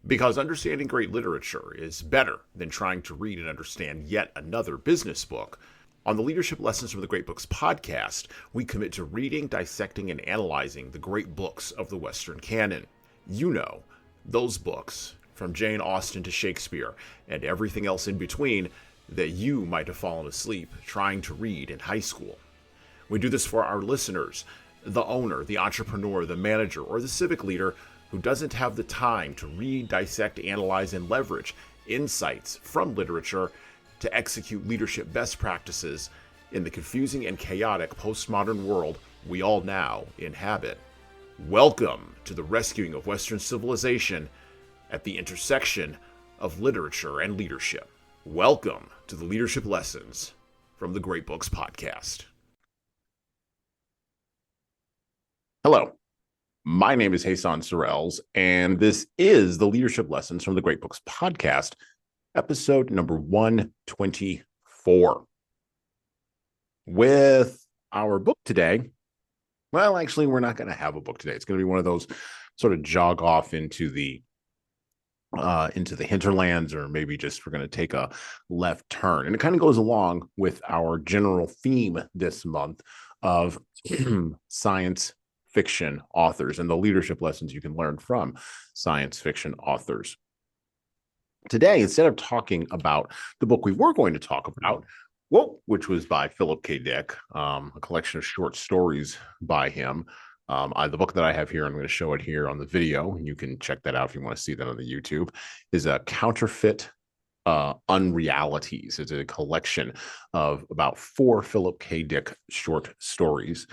Because understanding great literature is better than trying to read and understand yet another business book. On the Leadership Lessons from the Great Books podcast, we commit to reading, dissecting, and analyzing the great books of the Western canon. You know, those books, from Jane Austen to Shakespeare, and everything else in between, that you might have fallen asleep trying to read in high school. We do this for our listeners, the owner, the entrepreneur, the manager, or the civic leader who doesn't have the time to read, dissect, analyze, and leverage insights from literature to execute leadership best practices in the confusing and chaotic postmodern world we all now inhabit. Welcome to the rescuing of Western civilization at the intersection of literature and leadership. Welcome to the Leadership Lessons from the Great Books podcast. Hello, my name is Hassan Sorrells, and this is the Leadership Lessons from the Great Books podcast, episode number 124. With our book today, well, actually, we're not going to have a book today. It's going to be one of those sort of jog off into the hinterlands, or maybe just we're going to take a left turn. And it kind of goes along with our general theme this month of science fiction authors and the leadership lessons you can learn from science fiction authors. Today, instead of talking about the book we were going to talk about, which was by Philip K. Dick, a collection of short stories by him. The book that I have here, I'm going to show it here on the video, and you can check that out if you want to see that on the YouTube, is a Counterfeit Unrealities. It's a collection of about 4 Philip K. Dick short stories,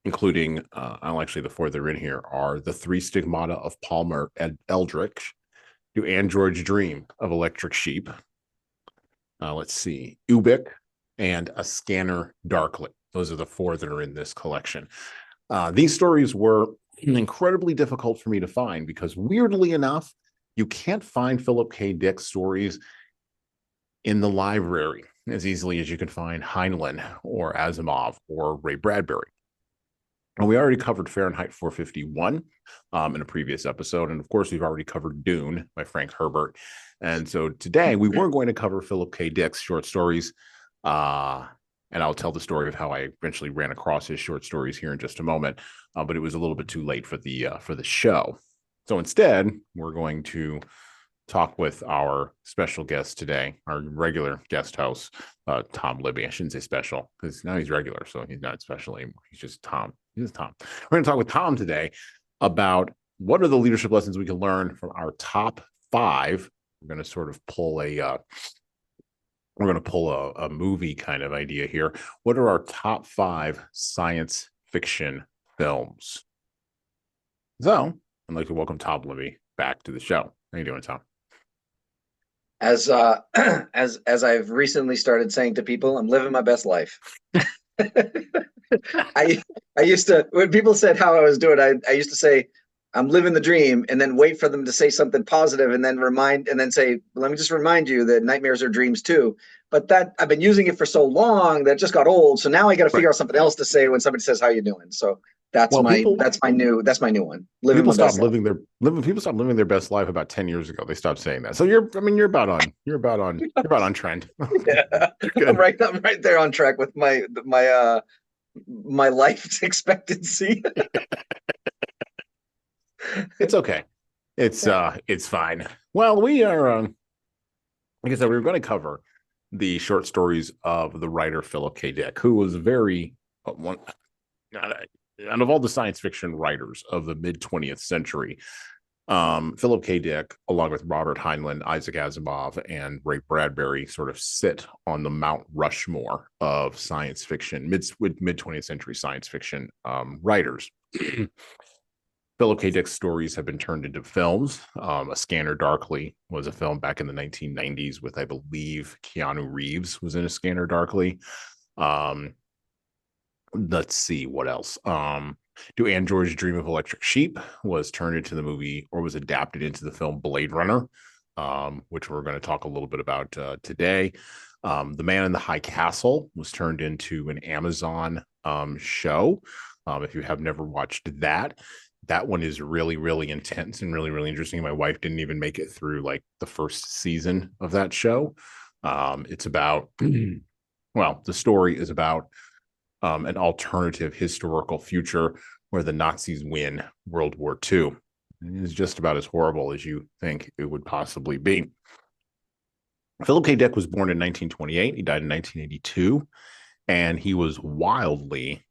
including, actually the 4 that are in here are The 3 Stigmata of Palmer Eldritch, Do Androids Dream of Electric Sheep, let's see, Ubik, and A Scanner Darkly. Those are the 4 that are in this collection. These stories were incredibly difficult for me to find because, weirdly enough, you can't find Philip K. Dick stories in the library as easily as you can find Heinlein or Asimov or Ray Bradbury. And we already covered Fahrenheit 451 in a previous episode. And of course, we've already covered Dune by Frank Herbert. And so today we were going to cover Philip K. Dick's short stories. And I'll tell the story of how I eventually ran across his short stories here in just a moment. But it was a little bit too late for the show. So instead, we're going to talk with our special guest today, our regular guest host, Tom Libby. I shouldn't say special because now he's regular, so he's not special anymore. He's just Tom. He's Tom. We're going to talk with Tom today about what are the leadership lessons we can learn from our top 5. We're going to sort of pull a movie kind of idea here. What are our top 5 science fiction films? So I'd like to welcome Tom Libby back to the show. How you doing, Tom? As I've recently started saying to people, I'm living my best life. I used to, when people said how I was doing, I used to say I'm living the dream, and then wait for them to say something positive, and then say, let me just remind you that nightmares are dreams too. But that I've been using it for so long that it just got old. So now I got to figure out something else to say when somebody says how you doing. So that's my new one. People stopped living their best life about 10 years ago. They stopped saying that. So you're about on trend. Yeah. I'm right there on track with my life expectancy. It's okay. It's fine. Well, we are, like I said, we were going to cover the short stories of the writer Philip K. Dick, who was out of all the science fiction writers of the mid-20th century, Philip K. Dick, along with Robert Heinlein, Isaac Asimov, and Ray Bradbury, sort of sit on the Mount Rushmore of science fiction, mid-20th century science fiction writers. Philip K. Dick's stories have been turned into films. A Scanner Darkly was a film back in the 1990s with, I believe, Keanu Reeves was in A Scanner Darkly. Let's see what else. Do Androids Dream of Electric Sheep was turned into the movie, or was adapted into the film Blade Runner, which we're going to talk a little bit about today. The Man in the High Castle was turned into an Amazon show. If you have never watched that, that one is really, really intense and really, really interesting. My wife didn't even make it through like the first season of that show. It's about, well, the story is about an alternative historical future where the Nazis win World War II. It is just about as horrible as you think it would possibly be. Philip K. Dick was born in 1928. He died in 1982, and he was wildly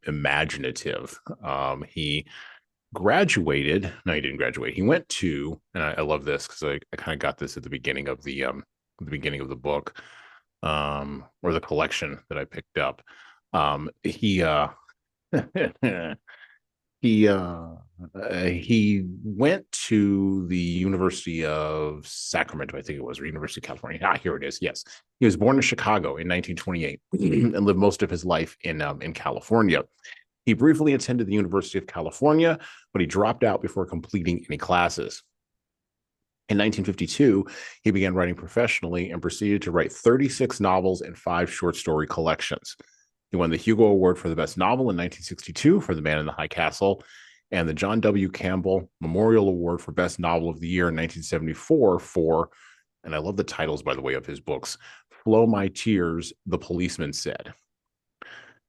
imaginative. He graduated. No, he didn't graduate. He went to, and I love this because I kind of got this at the beginning of the book, or the collection that I picked up. He he went to the University of Sacramento, I think it was, or University of California. Here it is. Yes, he was born in Chicago in 1928 and lived most of his life in California. He briefly attended the University of California, but he dropped out before completing any classes. In 1952, he began writing professionally and proceeded to write 36 novels and 5 short story collections. He won the Hugo Award for the Best Novel in 1962 for The Man in the High Castle, and the John W. Campbell Memorial Award for Best Novel of the Year in 1974 for, and I love the titles, by the way, of his books, Flow My Tears, The Policeman Said.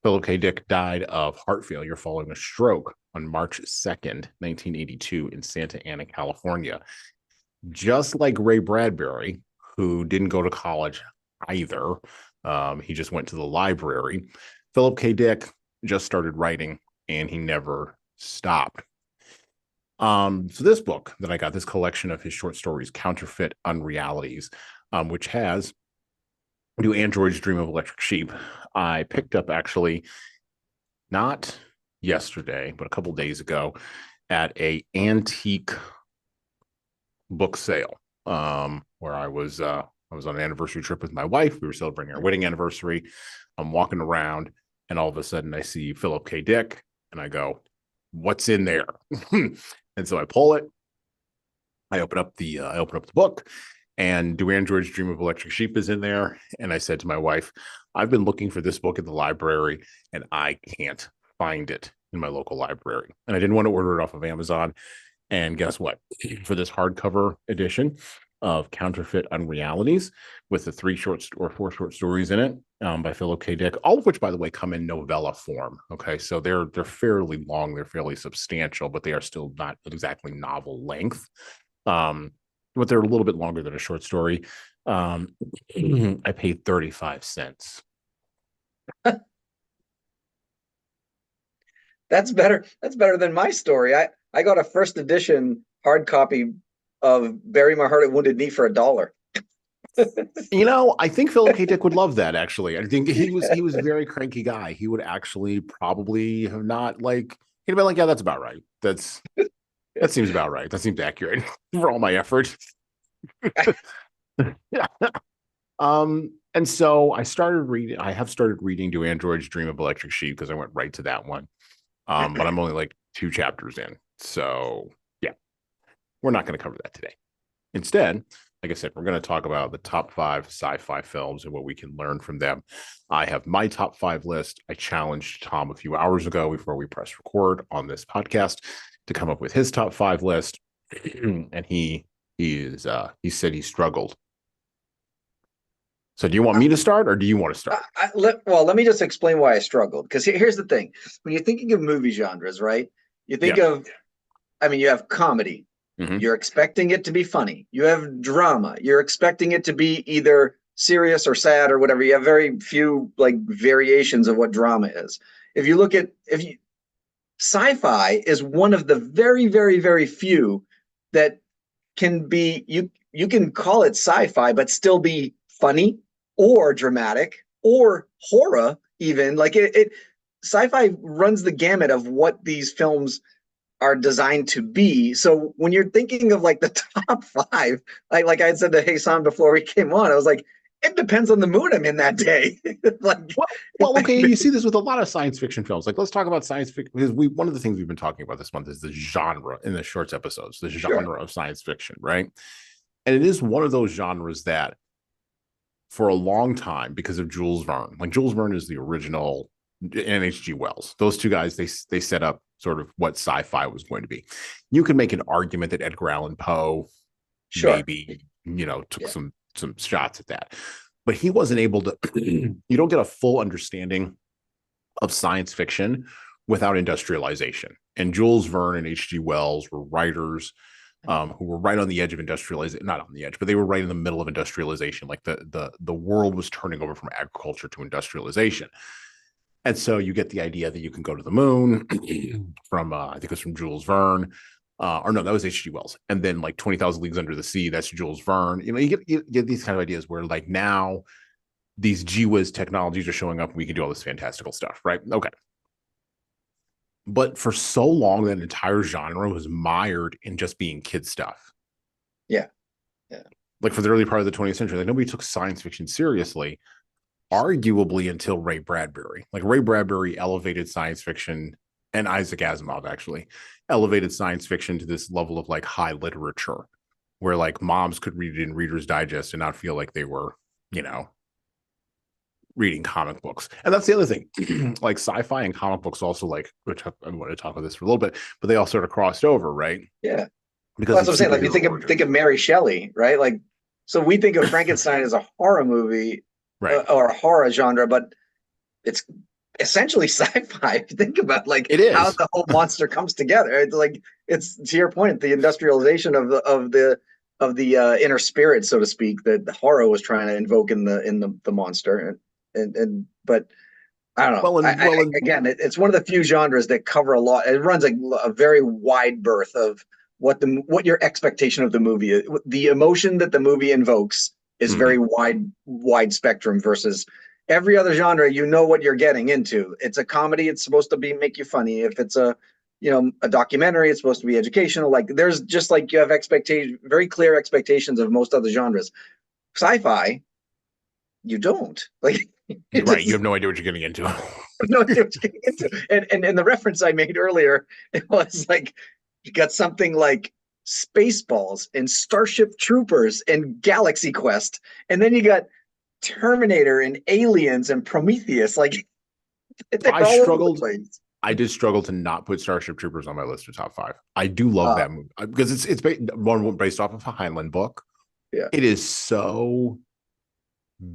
Philip K. Dick died of heart failure following a stroke on March 2nd, 1982 in Santa Ana, California. Just like Ray Bradbury, who didn't go to college either, he just went to the library. Philip K. Dick just started writing, and he never stopped. So this book that I got, this collection of his short stories, Counterfeit Unrealities, which has Do Androids Dream of Electric Sheep, I picked up actually not yesterday, but a couple days ago at a antique book sale, where I was on an anniversary trip with my wife. We were celebrating our wedding anniversary. I'm walking around, and all of a sudden I see Philip K. Dick, and I go, "What's in there?" And so I pull it. I open up the book, and Do Androids Dream of Electric Sheep is in there. And I said to my wife, "I've been looking for this book in the library, and I can't find it in my local library." And I didn't want to order it off of Amazon. And guess what? For this hardcover edition of Counterfeit Unrealities, with the 4 short stories in it, by Philip K. Dick, all of which, by the way, come in novella form. Okay, so they're fairly long, they're fairly substantial, but they are still not exactly novel length. But they're a little bit longer than a short story. I paid 35 cents. That's better. That's better than my story. I got a first edition hard copy of Bury My Heart at Wounded Knee for $1. I think Philip K. Dick would love that. Actually, I think he was a very cranky guy. He would actually probably have not like he'd be like, "Yeah, that's about right. That seems about right. That seems accurate for all my effort." Yeah. And so I have started reading Do Androids Dream of Electric Sheep because I went right to that one. But I'm only like 2 chapters in. So yeah, we're not going to cover that today. Instead, like I said, we're going to talk about the top 5 sci-fi films and what we can learn from them. I have my top 5 list. I challenged Tom a few hours ago before we pressed record on this podcast to come up with his top 5 list. And he said he struggled. So do you want me to start, or do you want to start? Let me just explain why I struggled. Because here's the thing. When you're thinking of movie genres, right? You think of, you have comedy. Mm-hmm. You're expecting it to be funny. You have drama. You're expecting it to be either serious or sad or whatever. You have very few like variations of what drama is. If you look at, sci-fi is one of the very, very, very few that can be, you can call it sci-fi, but still be funny or dramatic or horror even. Like sci-fi runs the gamut of what these films are designed to be. So when you're thinking of like the top 5, like I said to Hassan before we came on, I was like, it depends on the mood I'm in that day. well, okay. You see this with a lot of science fiction films. Like, let's talk about science fiction, because one of the things we've been talking about this month is the genre in the shorts episodes, the genre of science fiction, right? And it is one of those genres that, for a long time, because of Jules Verne, like Jules Verne is the original and H.G. Wells. Those two guys, they set up sort of what sci-fi was going to be. You could make an argument that Edgar Allan Poe Sure. maybe, took Yeah. some shots at that, but he wasn't able to. You don't get a full understanding of science fiction without industrialization. And Jules Verne and H.G. Wells were writers who were right on the edge of industrialization, not on the edge, but they were right in the middle of industrialization. Like the world was turning over from agriculture to industrialization. And so you get the idea that you can go to the moon from, I think it was from Jules Verne. Or no, that was H.G. Wells. And then like 20,000 Leagues Under the Sea, that's Jules Verne. You get these kind of ideas where like now these gee whiz technologies are showing up and we can do all this fantastical stuff, right? Okay. But for so long, that entire genre was mired in just being kid stuff. Yeah. Yeah. Like for the early part of the 20th century, like nobody took science fiction seriously, arguably until Ray Bradbury. Like Ray Bradbury elevated science fiction, and Isaac Asimov actually elevated science fiction to this level of like high literature where like moms could read it in Reader's Digest and not feel like they were, reading comic books. And that's the other thing. Like sci-fi and comic books also, like, which I'm going to talk about this for a little bit, but they all sort of crossed over, right? Yeah. Because Well, that's what I'm saying. Like you think of Mary Shelley, right? Like, so we think of Frankenstein as a horror movie, right, or a horror genre, but it's essentially sci-fi. If you think about like it is how the whole monster comes together. It's like, it's to your point, the industrialization of the inner spirit, so to speak, that the horror was trying to invoke in the monster. But I don't know. Again, it's one of the few genres that cover a lot. It runs a very wide berth of what your expectation of the movie is. The emotion that the movie invokes is very wide spectrum versus every other genre. You know what you're getting into. It's a comedy. It's supposed to make you funny. If it's a documentary, it's supposed to be educational. Like there's just like you have very clear expectations of most other genres. Sci-fi, you don't like. Right, you have no idea what you're getting into. No idea what you're getting into. And the reference I made earlier, it was like you got something like Spaceballs and Starship Troopers and Galaxy Quest, and then you got Terminator and Aliens and Prometheus. Like I did struggle to not put Starship Troopers on my list of top 5. I do love that movie because it's based off of a Heinlein book. Yeah, it is so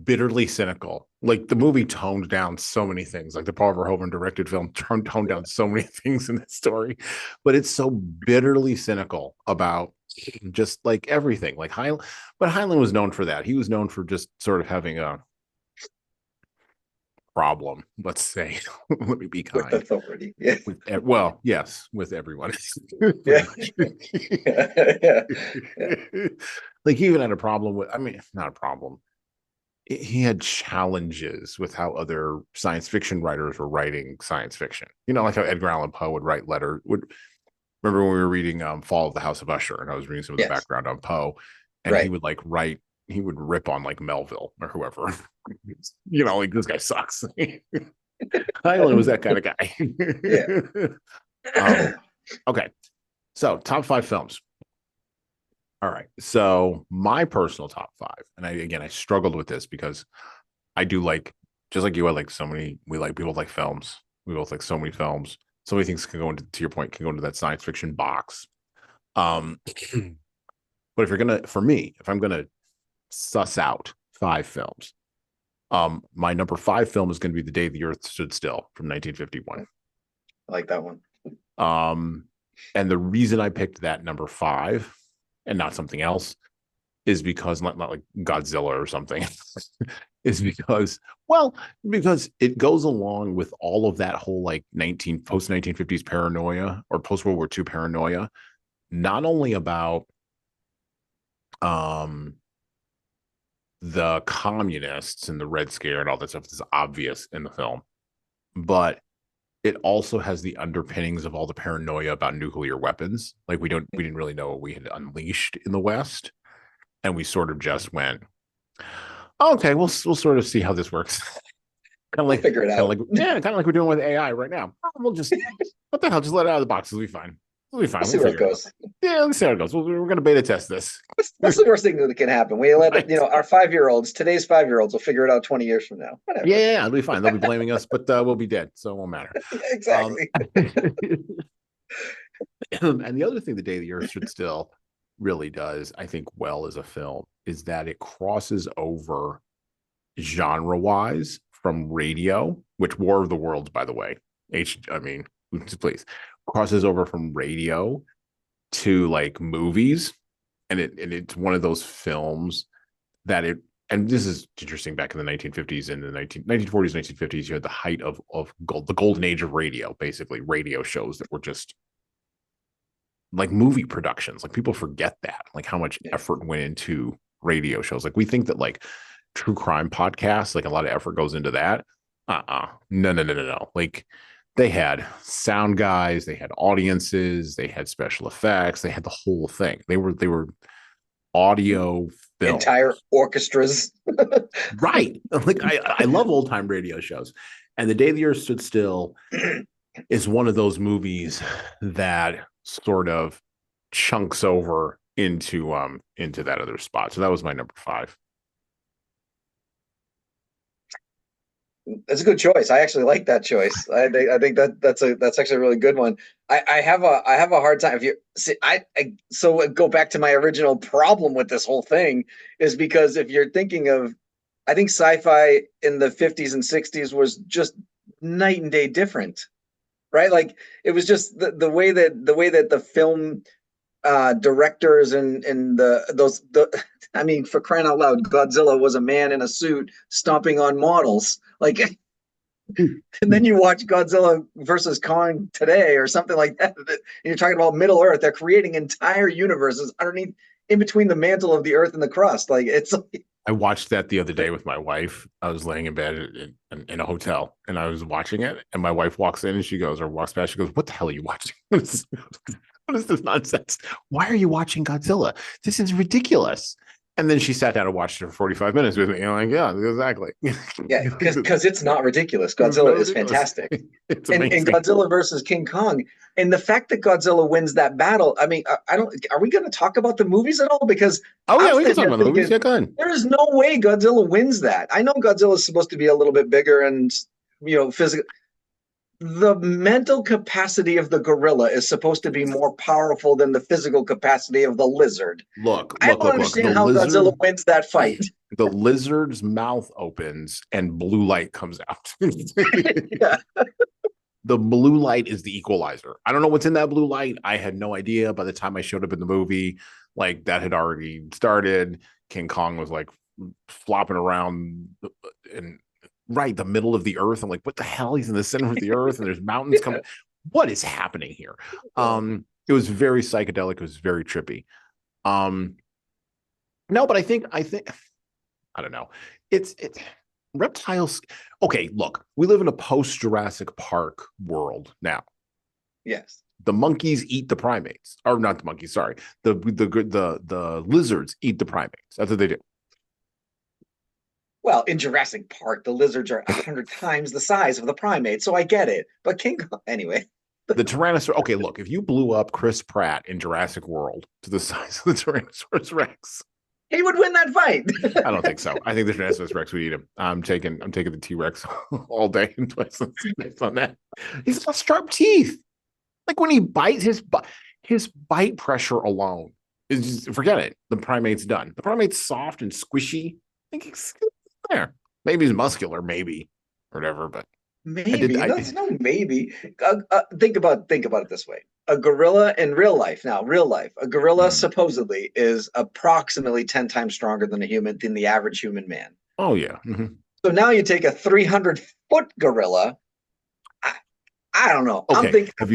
bitterly cynical. Like the movie toned down so many things. Like the Paul Verhoeven directed film toned down so many things in this story, but it's so bitterly cynical about just like everything. Like but Heinlein was known for that. He was known for just sort of having a problem, let's say. Let me be kind. With authority. Yeah. Well, yes, with everyone. Yeah. Yeah. Like he even had a problem with, not a problem. He had challenges with how other science fiction writers were writing science fiction. Like how Edgar Allan Poe would write letters. Remember when we were reading Fall of the House of Usher, and I was reading some of the background on Poe, and he would like write, he would rip on like Melville or whoever. Like this guy sucks. Heinlein was that kind of guy. Yeah. Okay. So top 5 films. All right. So my personal top 5, and I struggled with this because I do like, just like you, people like films. We both like so many films. So many things can go into, to your point, can go into that science fiction box. But if I'm gonna suss out 5 films, my number 5 film is going to be The Day the Earth Stood Still from 1951. I like that one. And the reason I picked that number 5 and not something else is because not like Godzilla or something is because it goes along with all of that whole like post 1950s paranoia or post World War II paranoia, not only about the communists and the Red Scare and all that stuff is obvious in the film, but it also has the underpinnings of all the paranoia about nuclear weapons. Like we didn't really know what we had unleashed in the West, and we sort of just went, okay, we'll sort of see how this works. Kind of like figure it out. kind of like we're doing with AI right now. We'll just what the hell, just let it out of the box, it'll be fine. We'll be fine. We'll We'll see where it figure it out. goes. Yeah, let's see how it goes. We're going to beta test this. What's the worst thing that can happen? We let Right. our 5-year-olds, today's 5-year-olds, will figure it out 20 years from now. Yeah, Whatever. yeah, yeah, it'll be fine. They'll be blaming us, but we'll be dead, so it won't matter. Yeah, Um, exactly. and the other thing the Day the Earth Stood Still really does, I think, well as a film, is that it crosses over genre-wise from radio, which War of the Worlds, by the way, I mean, please, crosses over from radio to like movies, and it's one of those films that it. And this is interesting. Back in the 1950s and the 1940s, 1950s, you had the height of the golden age of radio, basically radio shows that were just like movie productions. Like people forget that, like how much effort went into radio shows. Like we think that like true crime podcasts, like a lot of effort goes into that. No. Like they had sound guys, they had audiences, they had special effects, they had the whole thing. They were audio film. Entire orchestras. Right. Like I love old time radio shows. And The Day the Earth Stood Still is one of those movies that sort of chunks over into that other spot. So that was my number 5. That's a good choice. I actually like that choice. I think that's actually a really good one. I have a hard time if you see so go back to my original problem with this whole thing is because if you're thinking of I think sci-fi in the 50s and 60s was just night and day different, right? Like it was just the way that the film directors and I mean, for crying out loud, Godzilla was a man in a suit stomping on models. Like, and then you watch Godzilla versus Kong today or something like that. And you're talking about Middle Earth. They're creating entire universes underneath, in between the mantle of the Earth and the crust. Like it's. I watched that the other day with my wife. I was laying in bed in a hotel and I was watching it. And my wife walks in and she goes, or walks past, she goes, "What the hell are you watching? What is this nonsense? Why are you watching Godzilla? This is ridiculous." And then she sat down and watched it for 45 minutes with me. And I'm like, yeah, exactly. Yeah, because it's not ridiculous. Godzilla is fantastic. It's and Godzilla versus King Kong. And the fact that Godzilla wins that battle, I mean, I don't. Are we going to talk about the movies at all? Because we can talk about the movies. Yeah, go ahead. There is no way Godzilla wins that. I know Godzilla is supposed to be a little bit bigger and physical. The mental capacity of the gorilla is supposed to be more powerful than the physical capacity of the lizard. I don't understand how Godzilla wins that fight. The lizard's mouth opens and blue light comes out. Yeah. The blue light is the equalizer. I don't know what's in that blue light. I had no idea. By the time I showed up in the movie, like that had already started. King Kong was like flopping around in the middle of the earth. I'm like, what the hell? He's in the center of the earth and there's mountains coming. What is happening here? It was very psychedelic. It was very trippy. No, but I think I don't know. It's reptiles. Okay, look, we live in a post-Jurassic Park world now. Yes. The monkeys eat the primates, or not the monkeys. Sorry, the lizards eat the primates. That's what they do. Well, in Jurassic Park, the lizards are 100 times the size of the primates, so I get it. But King Kong, anyway. The Tyrannosaurus. Okay, look, if you blew up Chris Pratt in Jurassic World to the size of the Tyrannosaurus Rex, he would win that fight. I don't think so. I think the Tyrannosaurus Rex would eat him. I'm taking the T-Rex all day and twice on that. He's got sharp teeth. Like when he bites, his bite pressure alone is just, forget it. The primate's done. The primate's soft and squishy. I think he's there. Maybe he's muscular, maybe or whatever. But maybe that's no maybe. Think about it this way: a gorilla in real life. Now, a gorilla supposedly is approximately 10 times stronger than the average human man. Oh yeah. So now you take a 300-foot gorilla. I don't know. Okay. I'm thinking, have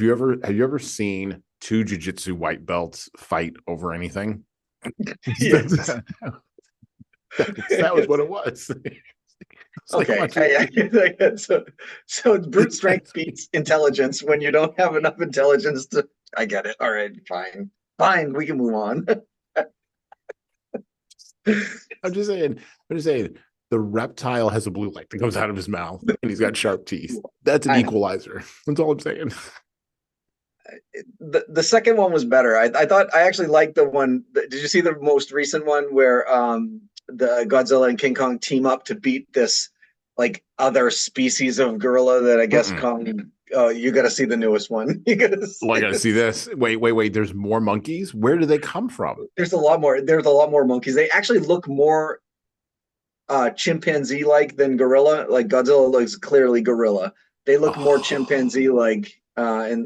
you ever seen two jiu-jitsu white belts fight over anything? Yes. That was what it was. Okay. So brute strength beats intelligence when you don't have enough intelligence to. I get it. All right, fine. We can move on. I'm just saying. The reptile has a blue light that comes out of his mouth, and he's got sharp teeth. That's an equalizer. That's all I'm saying. the second one was better. I thought I actually liked the one. Did you see the most recent one where the Godzilla and King Kong team up to beat this like other species of gorilla that I guess Mm-mm. Kong. Oh, you got to see the newest one. You got to Well, I see gotta see this. this. Wait. There's more monkeys. Where do they come from? There's a lot more. There's a lot more monkeys. They actually look more chimpanzee like than gorilla. Like Godzilla looks clearly gorilla. They look more Oh, chimpanzee like in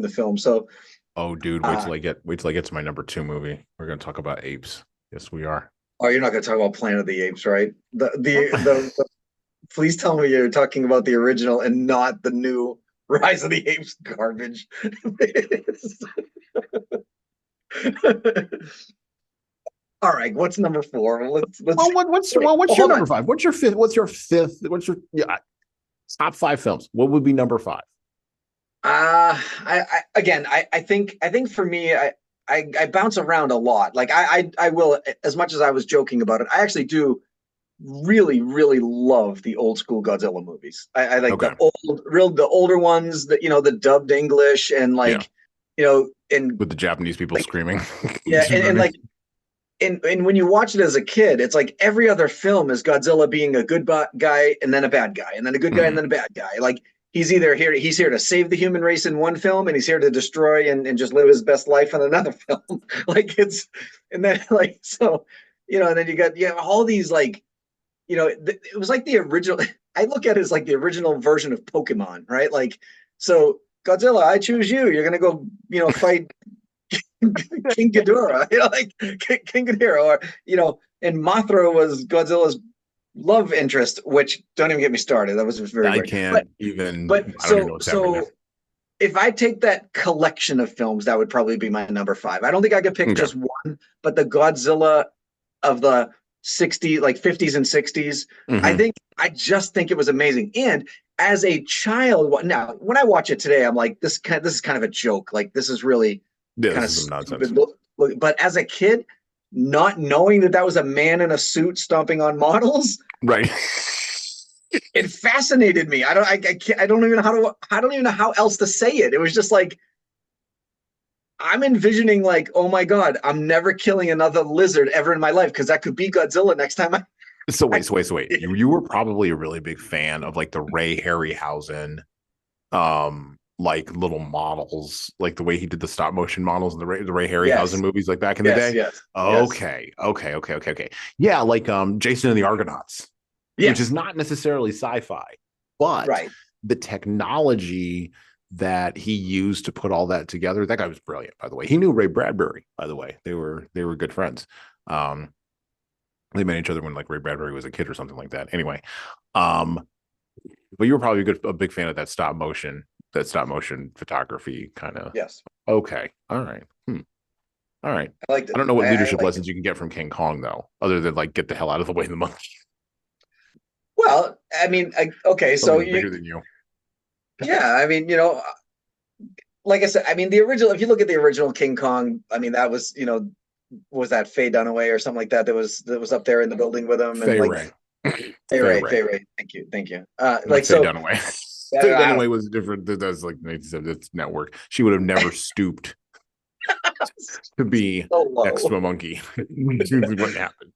the film. So oh, dude, uh, wait till I get to my number two movie. We're gonna talk about apes. Yes, we are. oh, you're not going to talk about Planet of the Apes, right? The please tell me you're talking about the original and not the new Rise of the Apes garbage. All right, what's number four? Let's What's your hold number on. five? What's your fifth? What's your fifth? What's your top five films? What would be number five? I think for me, I bounce around a lot. Like I will, as much as I was joking about it, I actually do really, really love the old school Godzilla movies. I like Okay. the older ones that the dubbed English and Yeah. like, and With the Japanese people like screaming. yeah, and like and when you watch it as a kid, it's like every other film is Godzilla being a good guy and then a bad guy, and then a good guy and Mhm. then a bad guy. Like he's here to save the human race in one film, and he's here to destroy and just live his best life in another film. Like it's and then like so, and then you have all these like it was like the original. I look at it as like the original version of Pokemon, right? Like so. Godzilla, I choose you. You're gonna go, fight King Ghidorah, like King Ghidorah, or and Mothra was Godzilla's love interest, which don't even get me started. That was very I weird. But can't even. but I don't even know so what's happening there. so if I take that collection of films, that would probably be my number five. I don't think I could pick Okay. just one, but the Godzilla of the 60s, like 50s and 60s, Hmm. I just think it was amazing. And as a child, now when I watch it today, I'm like, this is kind of a joke. Like this is really Yeah, kind this of is some nonsense. stupid. But as a kid, not knowing that that was a man in a suit stomping on models, Right. it fascinated me. I don't even know I don't even know how else to say it. It was just like I'm envisioning like, oh my god, I'm never killing another lizard ever in my life because that could be Godzilla next time I So wait. You were probably a really big fan of like the Ray Harryhausen, like little models, like the way he did the stop motion models in the Ray Harryhausen Yes, movies, like back in the yes, day. yes, yes, Okay. Yeah, like Jason and the Argonauts, which is yes. not necessarily sci-fi, but Right. the technology that he used to put all that together, that guy was brilliant, by the way. He knew Ray Bradbury, by the way. They were good friends. Um, they met each other when like Ray Bradbury was a kid or something like that. Anyway, um, but you were probably a big fan of that stop motion photography kind of. Yes. Okay, all right, all right. I liked it. I don't know what I leadership liked it. lessons you can get from King Kong though, other than like get the hell out of the way of the monkey. Well, I mean, okay, so Something's bigger than you. yeah, I mean, like I said, I mean, the original, if you look at the original King Kong, I mean, that was, was that Faye Dunaway or something like that that was up there in the building with him and Fay like Ray. Fay Fay Ray. Ray. Thank you. Not Like Faye so, Dunaway. Faye I don't Dunaway was different. That's like it's network. She would have never stooped to be so next to low, a monkey. It wouldn't happen. She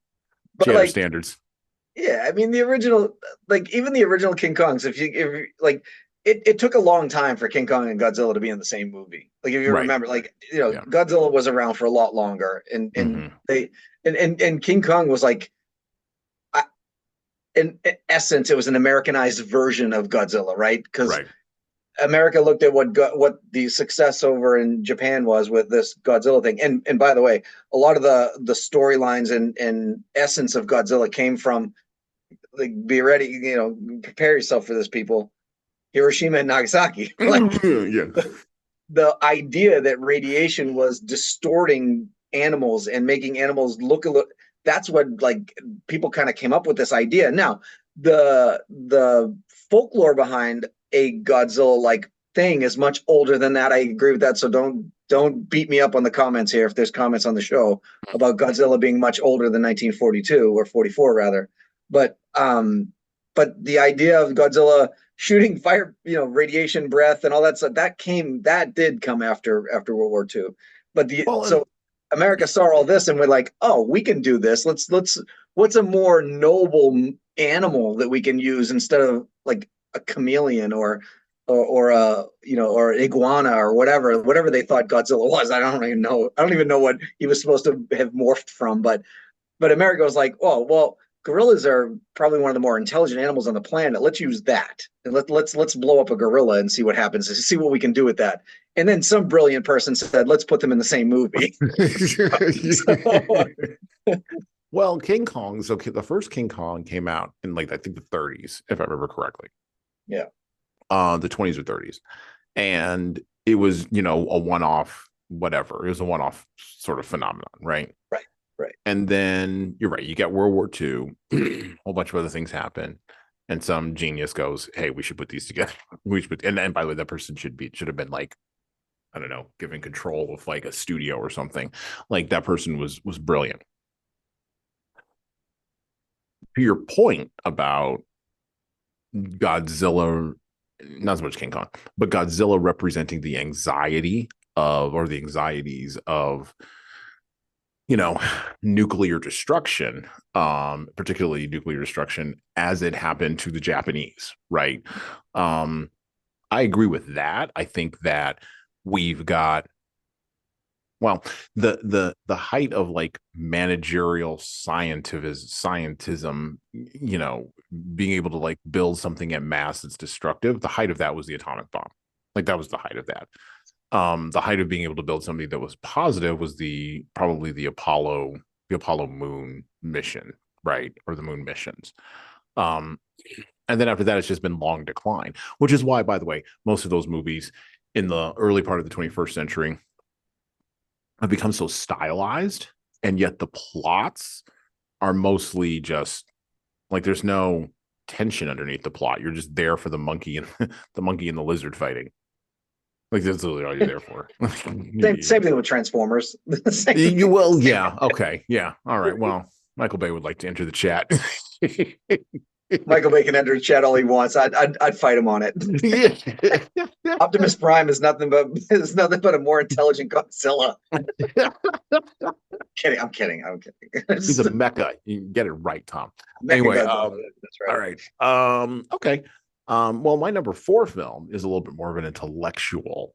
but had her like, standards. yeah, I mean, the original, like even the original King Kongs, if like, it took a long time for King Kong and Godzilla to be in the same movie. Like if you Right. remember, like Yeah. Godzilla was around for a lot longer, and Hmm. they and King Kong was like in essence, it was an Americanized version of Godzilla, right? Because Right. America looked at what the success over in Japan was with this Godzilla thing. And by the way, a lot of the storylines and essence of Godzilla came from like be ready, prepare yourself for this, people. Hiroshima and Nagasaki. Like Yeah. the idea that radiation was distorting animals and making animals look a little, that's what like people kind of came up with this idea. Now the folklore behind a Godzilla like thing is much older than that. I agree with that, so don't beat me up on the comments here if there's comments on the show about Godzilla being much older than 1942 or 44 rather. But the idea of Godzilla shooting fire, radiation breath and all that stuff. That did come after World War II. But Well, and so America saw all this and we're like, oh, we can do this. What's a more noble animal that we can use instead of like a chameleon or a or an iguana or whatever they thought Godzilla was. I don't even know. I don't even know what he was supposed to have morphed from, but America was like, oh well, gorillas are probably one of the more intelligent animals on the planet. Let's use that, and let's blow up a gorilla and see what happens. See what we can do with that. And then some brilliant person said, let's put them in the same movie. well, King Kong. So the first King Kong came out in like I think the 30s, if I remember correctly. Yeah. The 20s or 30s, and it was a one-off whatever. It was a one-off sort of phenomenon, right? Right. And then you're right. You get World War II, a whole bunch of other things happen, and some genius goes, "Hey, we should put these together. We should put." And by the way, that person should have been like, I don't know, given control of like a studio or something. Like that person was brilliant. To your point about Godzilla, not so much King Kong, but Godzilla representing the anxieties of nuclear destruction, particularly nuclear destruction as it happened to the Japanese, right? I agree with that. I think that we've got, well, the height of like managerial scientism, being able to like build something at mass that's destructive. The height of that was the atomic bomb. Like that was the height of that. The height of being able to build something that was positive was probably the Apollo moon mission, right? Or the moon missions. And then after that, it's just been long decline, which is why, by the way, most of those movies in the early part of the 21st century have become so stylized, and yet the plots are mostly just like there's no tension underneath the plot. You're just there for the monkey and the lizard fighting. Like that's literally all you're there for. Same thing with Transformers. Yeah, okay, yeah, all right. Well, Michael Bay would like to enter the chat. Michael Bay can enter the chat all he wants. I'd fight him on it. Optimus Prime is nothing but a more intelligent Godzilla. I'm kidding. He's a mecha. You get it right, Tom. Mecha anyway, that's right. All right. Okay. Well, my number 4 film is a little bit more of an intellectual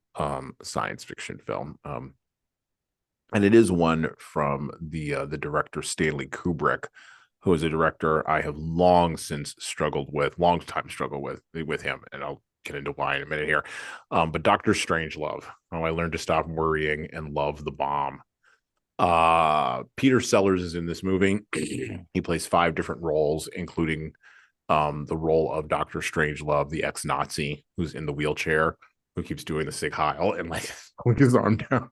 science fiction film. And it is one from the director Stanley Kubrick, who is a director I have long time struggled with him, and I'll get into why in a minute here. But Dr. Strangelove, how I learned to stop worrying and love the bomb. Peter Sellers is in this movie. He plays 5 different roles, including the role of Dr. Strangelove, the ex-Nazi who's in the wheelchair, who keeps doing the Sig Heil and like pulling his arm down.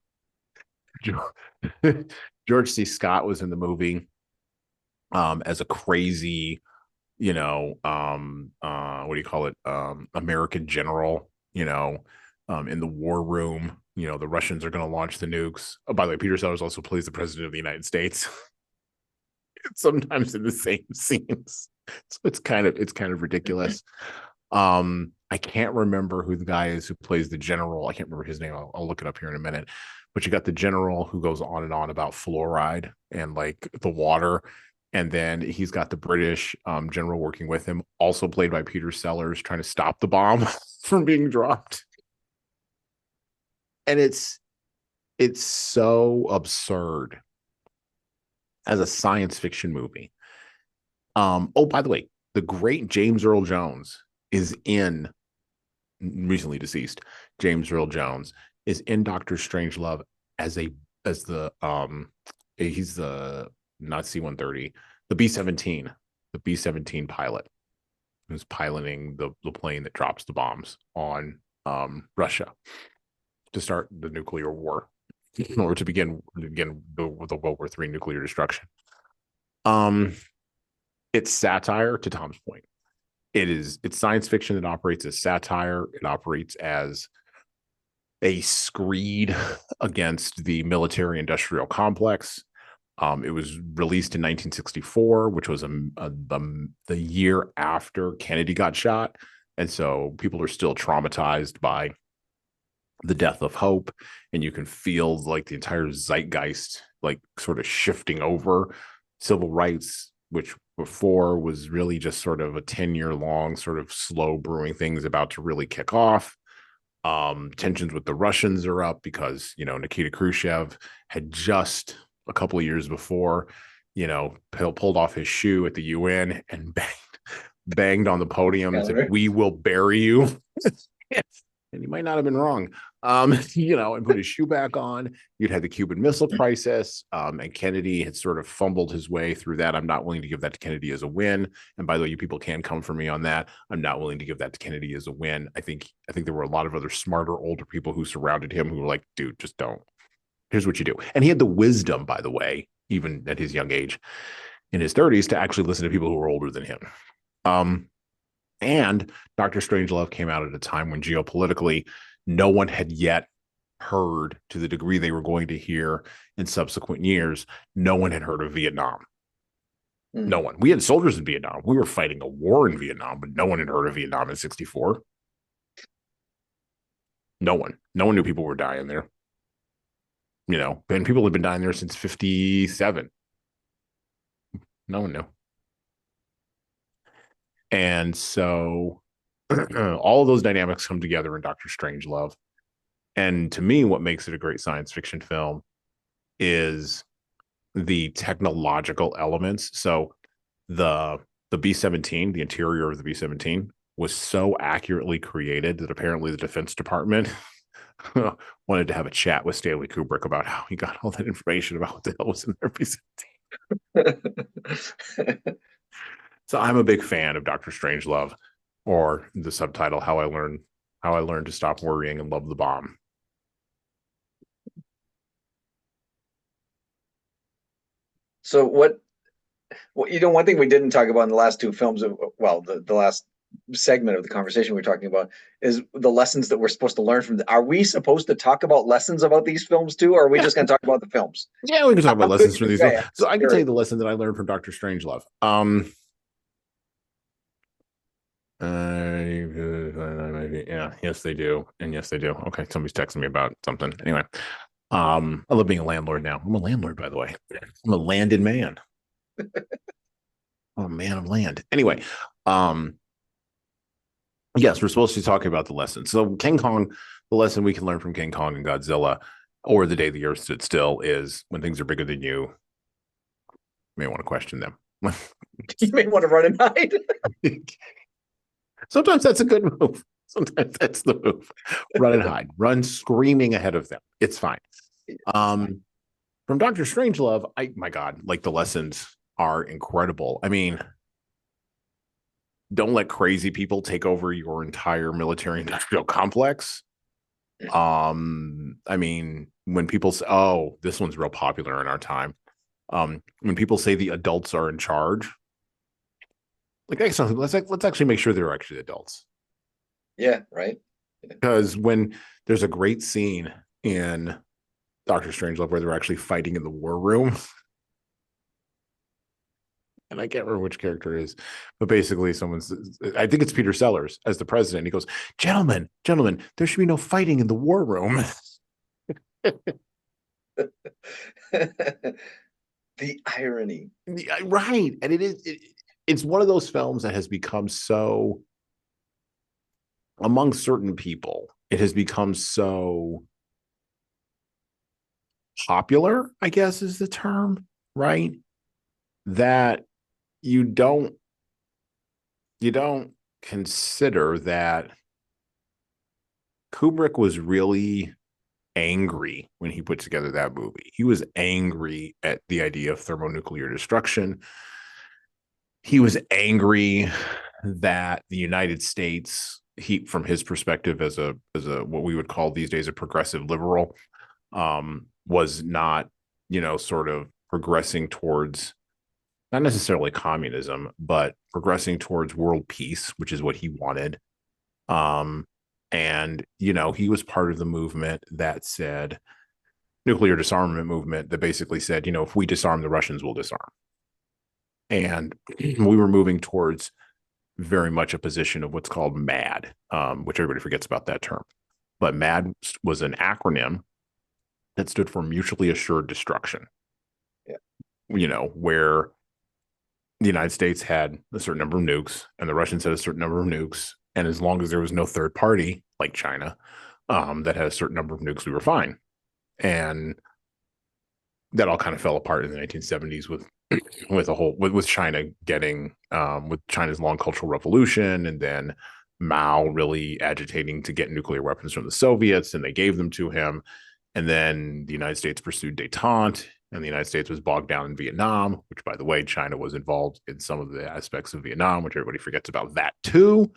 George C. Scott was in the movie as a crazy, what do you call it? American general, in the war room. The Russians are going to launch the nukes. Oh, by the way, Peter Sellers also plays the president of the United States. Sometimes in the same scenes. So it's kind of ridiculous. I can't remember who the guy is who plays the general. I can't remember his name. I'll look it up here in a minute. But you got the general who goes on and on about fluoride and like the water. And then he's got the British general working with him, also played by Peter Sellers, trying to stop the bomb from being dropped. And it's so absurd as a science fiction movie. Oh, by the way, the great James Earl Jones is in, recently deceased James Earl Jones is in Doctor Strangelove as the he's the not C-130, the B-17 pilot who's piloting the plane that drops the bombs on Russia to start the nuclear war, or to begin the World War III nuclear destruction. It's satire, to Tom's point. It's science fiction that operates as satire. It operates as a screed against the military industrial complex. It was released in 1964, which was the year after Kennedy got shot. And so people are still traumatized by the death of hope, and you can feel like the entire zeitgeist like sort of shifting over. Civil rights, which before was really just sort of a 10-year long sort of slow brewing thing, is about to really kick off. Tensions with the Russians are up because, Nikita Khrushchev had just a couple of years before, pulled off his shoe at the UN and banged on the podium and said, "We will bury you." And he might not have been wrong. And put his shoe back on. You'd had the Cuban Missile Crisis, and Kennedy had sort of fumbled his way through that. I'm not willing to give that to Kennedy as a win. And by the way, you people can come for me on that. I'm not willing to give that to Kennedy as a win. I think there were a lot of other smarter, older people who surrounded him who were like, "Dude, just don't. Here's what you do." And he had the wisdom, by the way, even at his young age, in his 30s, to actually listen to people who were older than him. And Dr. Strangelove came out at a time when geopolitically no one had yet heard, to the degree they were going to hear in subsequent years, no one had heard of Vietnam. No one. We had soldiers in Vietnam. We were fighting a war in Vietnam, but no one had heard of Vietnam in 1964. No one. No one knew people were dying there. And people had been dying there since 1957. No one knew. And so all of those dynamics come together in Dr. Strangelove. And to me, what makes it a great science fiction film is the technological elements. So the B-17, the interior of the B-17, was so accurately created that apparently the Defense Department wanted to have a chat with Stanley Kubrick about how he got all that information about what the hell was in their B-17. So I'm a big fan of Dr. Strangelove, or the subtitle, How I Learned to Stop Worrying and Love the Bomb. So what one thing we didn't talk about in the last two films, well, the last segment of the conversation we're talking about, is the lessons that we're supposed to learn from are we supposed to talk about lessons about these films too, or are we just going to talk about the films? Yeah, we can talk about lessons from these films. So I can tell you the lesson that I learned from Dr. Strangelove. Yeah, yes, they do. And yes, they do. Okay, somebody's texting me about something. Anyway, I love being a landlord now. I'm a landlord, by the way. I'm a landed man. I'm a man of land. Anyway, yes, we're supposed to be talking about the lesson. So King Kong, the lesson we can learn from King Kong and Godzilla, or The Day the Earth Stood Still, is when things are bigger than you may want to question them. You may want to run and hide. Sometimes that's a good move. Sometimes that's the move. Run and hide. Run screaming ahead of them. It's fine. From Dr. Strangelove, my God, like, the lessons are incredible. I mean, don't let crazy people take over your entire military industrial complex. I mean, when people say, "Oh, this one's real popular in our time," when people say the adults are in charge, like, let's actually make sure they're actually adults. Yeah, right. Because when there's a great scene in Dr. Strangelove where they're actually fighting in the war room, and I can't remember which character it is, but basically I think it's Peter Sellers as the president. He goes, gentlemen, there should be no fighting in the war room. The irony. Right. And it's one of those films that has become so, among certain people, it has become so popular, I guess is the term, right? That you don't consider that Kubrick was really angry when he put together that movie. He was angry at the idea of thermonuclear destruction. He was angry that the United States, from his perspective as a what we would call these days a progressive liberal, was not, sort of progressing towards, not necessarily communism, but progressing towards world peace, which is what he wanted. And, he was part of the movement that said, nuclear disarmament movement, that basically said, if we disarm, the Russians will disarm. And we were moving towards very much a position of what's called MAD, which everybody forgets about that term. But MAD was an acronym that stood for mutually assured destruction. Yeah. Where the United States had a certain number of nukes and the Russians had a certain number of nukes. And as long as there was no third party like China that had a certain number of nukes, we were fine. And that all kind of fell apart in the 1970s with China getting with China's long cultural revolution, and then Mao really agitating to get nuclear weapons from the Soviets, and they gave them to him. And then the United States pursued détente, and the United States was bogged down in Vietnam, which, by the way, China was involved in some of the aspects of Vietnam, which everybody forgets about that too.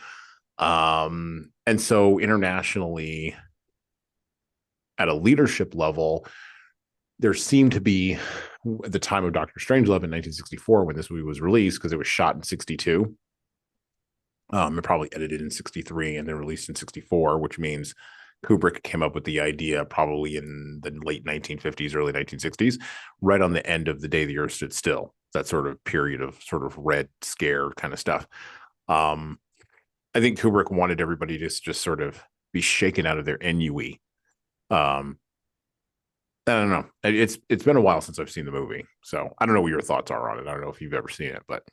And so internationally, at a leadership level, there seemed to be, at the time of Dr. Strangelove in 1964, when this movie was released, because it was shot in 62, and probably edited in 63 and then released in 64, which means Kubrick came up with the idea probably in the late 1950s, early 1960s, right on the end of The Day the Earth Stood Still, that sort of period of sort of Red Scare kind of stuff. I think Kubrick wanted everybody to just sort of be shaken out of their ennui. I don't know. It's been a while since I've seen the movie, so I don't know what your thoughts are on it. I don't know if you've ever seen it, but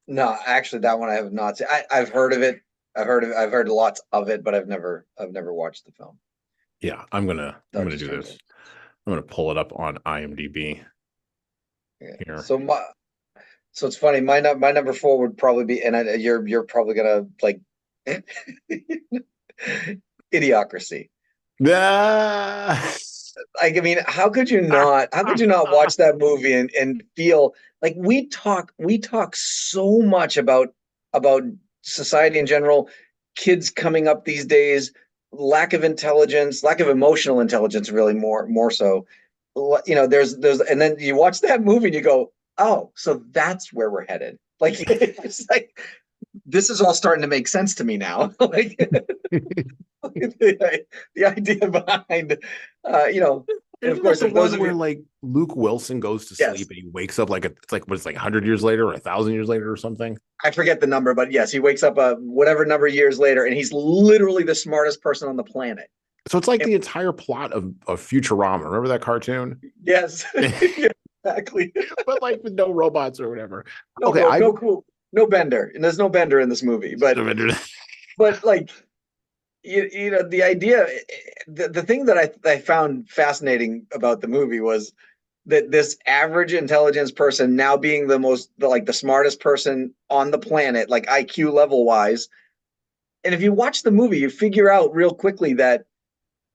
No, actually, that one I have not seen. I've heard of it. I've heard lots of it, but I've never watched the film. yeah, I'm gonna do this. I'm gonna pull it up on IMDb Yeah. here. So it's funny. My number four would probably be, and you're probably gonna like Idiocracy. Like, I mean, how could you not watch that movie and feel like we talk so much about society in general, kids coming up these days, lack of intelligence, lack of emotional intelligence, really more so. There's and then you watch that movie and you go, oh, so that's where we're headed. Like it's like this is all starting to make sense to me now. Like the idea behind, and of Isn't that course, the if those one of where you, like Luke Wilson goes to yes, sleep and he wakes up like it's like what's like 100 years later or 1,000 years later or something? I forget the number, but yes, he wakes up whatever number of years later, and he's literally the smartest person on the planet. So it's like And, the entire plot of Futurama. Remember that cartoon? yes, yeah, exactly. But like with no robots or whatever. No, Okay, no, no, cool, no Bender, and there's no Bender in this movie, but like the idea, the thing that I found fascinating about the movie was that this average intelligence person now being the smartest person on the planet, like IQ level wise. And if you watch the movie, you figure out real quickly that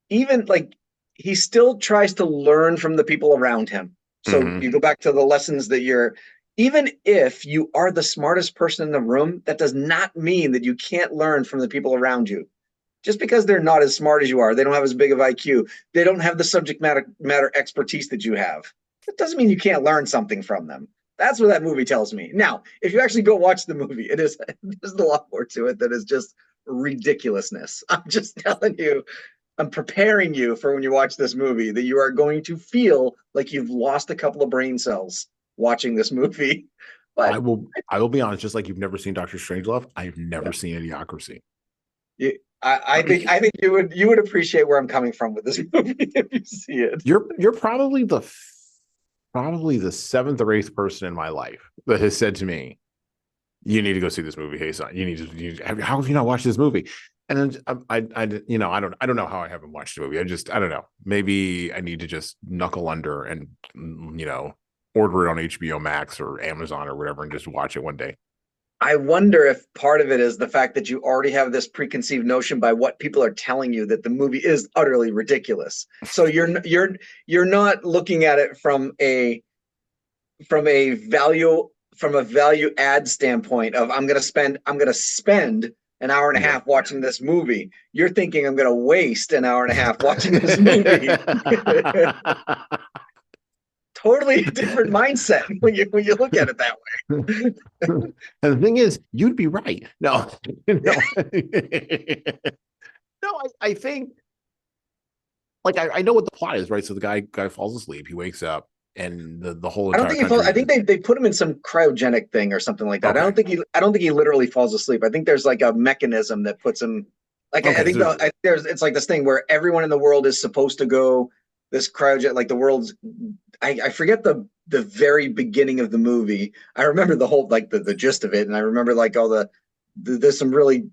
even like he still tries to learn from the people around him. So you go back to the lessons that even if you are the smartest person in the room, that does not mean that you can't learn from the people around you. Just because they're not as smart as you are, they don't have as big of IQ, they don't have the subject matter expertise that you have. That doesn't mean you can't learn something from them. That's what that movie tells me. Now, if you actually go watch the movie, there's a lot more to it that is just ridiculousness. I'm just telling you, I'm preparing you for when you watch this movie that you are going to feel like you've lost a couple of brain cells watching this movie. But I will be honest, just like you've never seen Dr. Strangelove, I've never seen Idiocracy. I think you would appreciate where I'm coming from with this movie if you see it. You're probably the seventh or eighth person in my life that has said to me, "You need to go see this movie. Hey son, how have you not watched this movie?" And then I don't know how I haven't watched the movie. I don't know. Maybe I need to just knuckle under and order it on HBO Max or Amazon or whatever and just watch it one day. I wonder if part of it is the fact that you already have this preconceived notion by what people are telling you that the movie is utterly ridiculous. So you're not looking at it from a value add standpoint of I'm going to spend an hour and a half watching this movie. You're thinking I'm going to waste an hour and a half watching this movie. Totally different mindset when you look at it that way. And the thing is, you'd be right. No, no, no. I think, like, I know what the plot is, right? So the guy falls asleep. He wakes up. and the whole I don't entire think he falls. country. I think they put him in some cryogenic thing or something like that. Okay. I don't think he literally falls asleep. I think there's like a mechanism that puts him. Like I Okay. think So there's it's like this thing where everyone in the world is supposed to go this cryogen like the world's. I forget the very beginning of the movie. I remember the whole like the gist of it, and I remember like all there's some really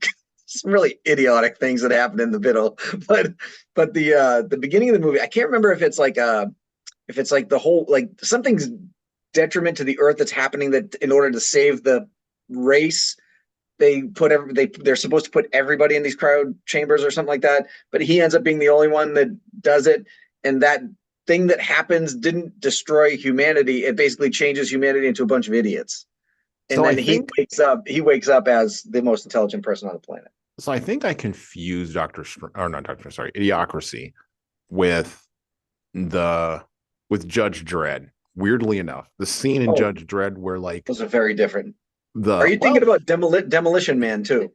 some really idiotic things that happen in the middle. But the beginning of the movie, I can't remember if it's like the whole like something's detriment to the earth that's happening that in order to save the race they're supposed to put everybody in these cryo chambers or something like that, but he ends up being the only one that does it, and that thing that happens didn't destroy humanity. It basically changes humanity into a bunch of idiots, and so I then think he wakes up as the most intelligent person on the planet. so I think I confused or not Doctor, sorry, Idiocracy with the with Judge Dredd. Weirdly enough, the scene in Oh, Judge Dredd where like those are very different. Are the you thinking about Demolition Man too?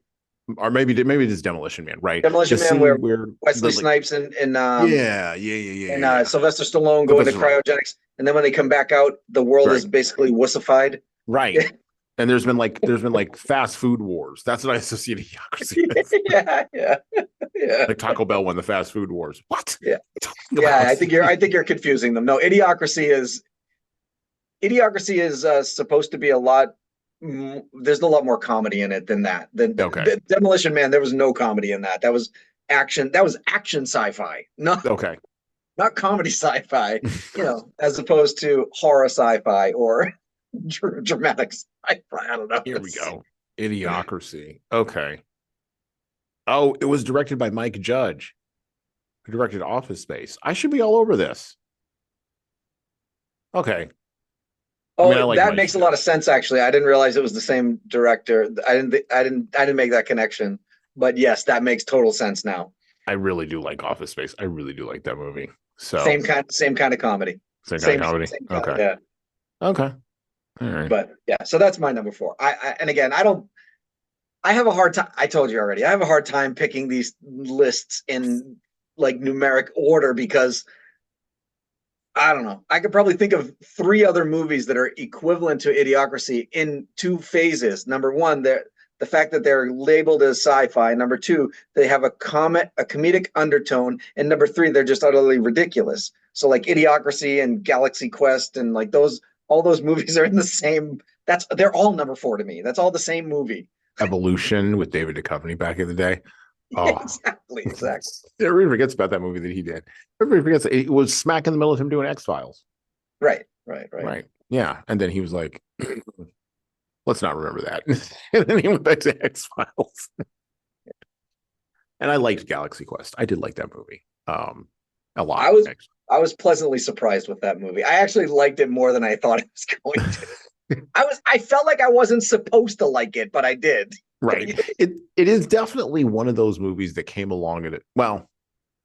or maybe it is Demolition Man, right? The Demolition Man, where scene where Wesley the like Snipes and yeah. Sylvester Stallone go into Sylvester Stallone. cryogenics, and then when they come back out, the world is Right. basically wussified. Right. And there's been like fast food wars. That's what I associate Idiocracy with. Yeah, yeah, yeah, Like Taco Bell won the fast food wars. What? yeah, Talking yeah. about? I think you're confusing them. No, Idiocracy is supposed to be a lot. There's a lot more comedy in it than that. Than Okay. Demolition Man, there was no comedy in that. That was action. That was action sci-fi, Okay. not comedy sci-fi. You know, as opposed to horror sci-fi or dramatic sci-fi. I don't know. Here we go. Idiocracy. Okay. Oh, it was directed by Mike Judge, who directed Office Space. I should be all over this. Okay. I mean, I Oh, like that Mike makes a lot of Judge. sense. Actually, I didn't realize it was the same director. I didn't make that connection. But yes, that makes total sense now. I really do like Office Space. I really do like that movie. So Same kind of comedy. same kind of comedy. Same kind Okay. yeah. Okay. All right. But yeah, so that's my number four. And again, I have a hard time. I told you already. I have a hard time picking these lists in like numeric order because I don't know. I could probably think of three other movies that are equivalent to Idiocracy in two phases. Number one, the fact that they're labeled as sci-fi. Number two, they have a comedic undertone. And number three, they're just utterly ridiculous. So like Idiocracy and Galaxy Quest and like all those movies are in the same. They're all number four to me. That's all the same movie. Evolution with David Duchovny back in the day. Oh, Exactly. everybody forgets about that movie that he did. Everybody forgets it was smack in the middle of him doing X-Files. Right. Right. Yeah. And then he was like, let's not remember that. And then he went back to X-Files. And I liked Galaxy Quest. I did like that movie. A lot. I was pleasantly surprised with that movie. I actually liked it more than I thought I was going to. I felt like I wasn't supposed to like it, but I did. Right. It is definitely one of those movies that came along at it. Well,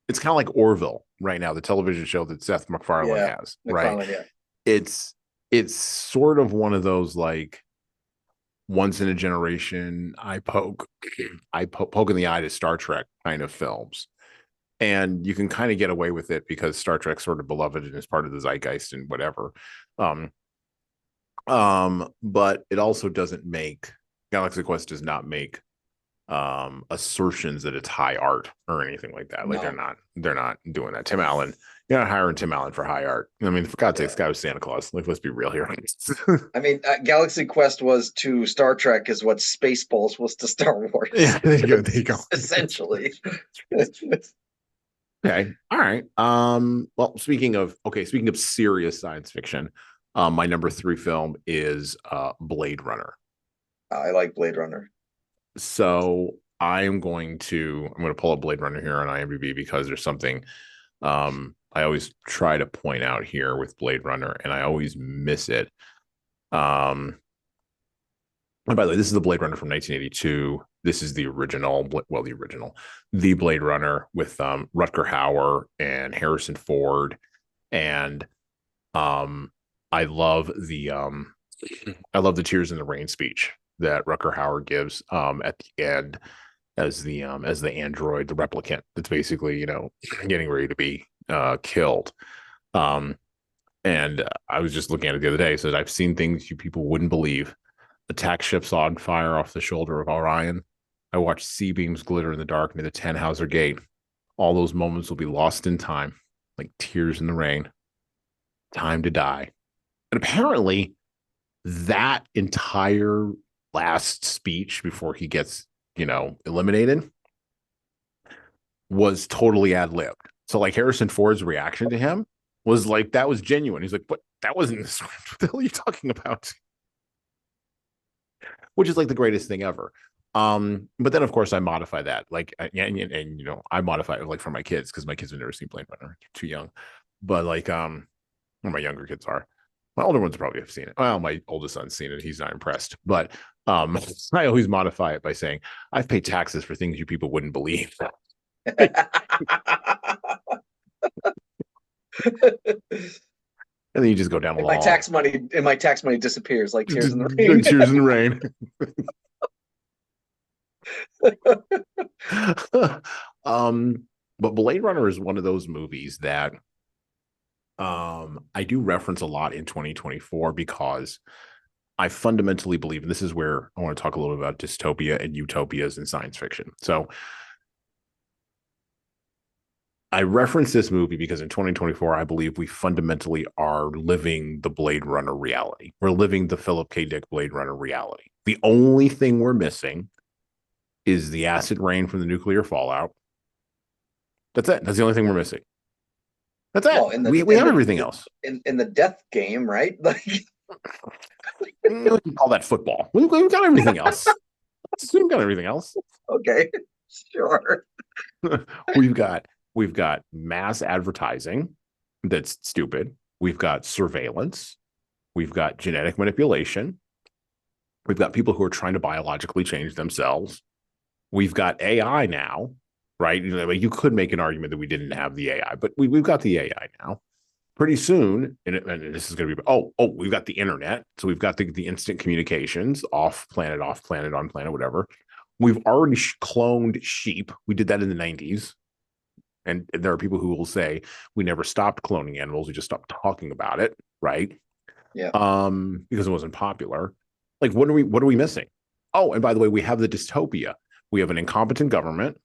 it's kind of like Orville right now, the television show that Seth MacFarlane has. Right. Yeah. It's sort of one of those like once in a generation poke in the eye to Star Trek kind of films. And you can kind of get away with it because Star Trek's sort of beloved and is part of the zeitgeist and whatever. But it also doesn't make Galaxy Quest does not make assertions that it's high art or anything like that. Like No. they're not doing that. Tim Allen, you're not hiring Tim Allen for high art. I mean, for God's sake, this guy was Santa Claus. Like, let's be real here. I mean, Galaxy Quest was to Star Trek is what Spaceballs was to Star Wars. Yeah, there you go. Essentially. Okay. All right. Well, speaking of serious science fiction, my number 3 film is Blade Runner. I like Blade Runner. So I'm going to pull up Blade Runner here on IMDb because there's something I always try to point out here with Blade Runner, and I always miss it. And by the way, this is the Blade Runner from 1982. This is the original, the Blade Runner with Rutger Hauer and Harrison Ford, and I love the Tears in the Rain speech that Rutger Hauer gives at the end as the android, the replicant that's basically getting ready to be killed. And I was just looking at it the other day. It said, I've seen things you people wouldn't believe. Attack ships on fire off the shoulder of Orion. I watched sea beams glitter in the dark near the Tannhauser Gate. All those moments will be lost in time, like tears in the rain. Time to die. And apparently, that entire last speech before he gets, eliminated was totally ad libbed. So, like, Harrison Ford's reaction to him was like, that was genuine. He's like, but that wasn't the script. What the hell are you talking about? Which is like the greatest thing ever. But then of course I modify that, like, and I modify it like for my kids because my kids have never seen Blade Runner, too young. But like, well, my younger kids are. My older ones probably have seen it. Well, my oldest son's seen it. He's not impressed. But I always modify it by saying, I've paid taxes for things you people wouldn't believe. And then you just go down the My law. tax money disappears like tears in the rain. Tears in the rain. But Blade Runner is one of those movies that I do reference a lot in 2024 because I fundamentally believe, and this is where I want to talk a little bit about dystopia and utopias in science fiction. So I reference this movie because in 2024, I believe we fundamentally are living the Blade Runner reality. We're living the Philip K. Dick Blade Runner reality. The only thing we're missing is the acid rain from the nuclear fallout. That's it. That's the only thing we're missing. That's it. Well, we have everything else. In the death game, right? Like, we can call that football. We've got everything else. We've got everything else. Okay, sure. We've got mass advertising that's stupid. We've got surveillance. We've got genetic manipulation. We've got people who are trying to biologically change themselves. We've got AI now, right? You could make an argument that we didn't have the AI, but we've got the AI now. Pretty soon, and this is going to be, we've got the internet. So we've got the instant communications, off planet, on planet, whatever. We've already cloned sheep. We did that in the 90s. And there are people who will say we never stopped cloning animals. We just stopped talking about it, right? Yeah. Because it wasn't popular. Like, what are we missing? Oh, and by the way, we have the dystopia. We have an incompetent government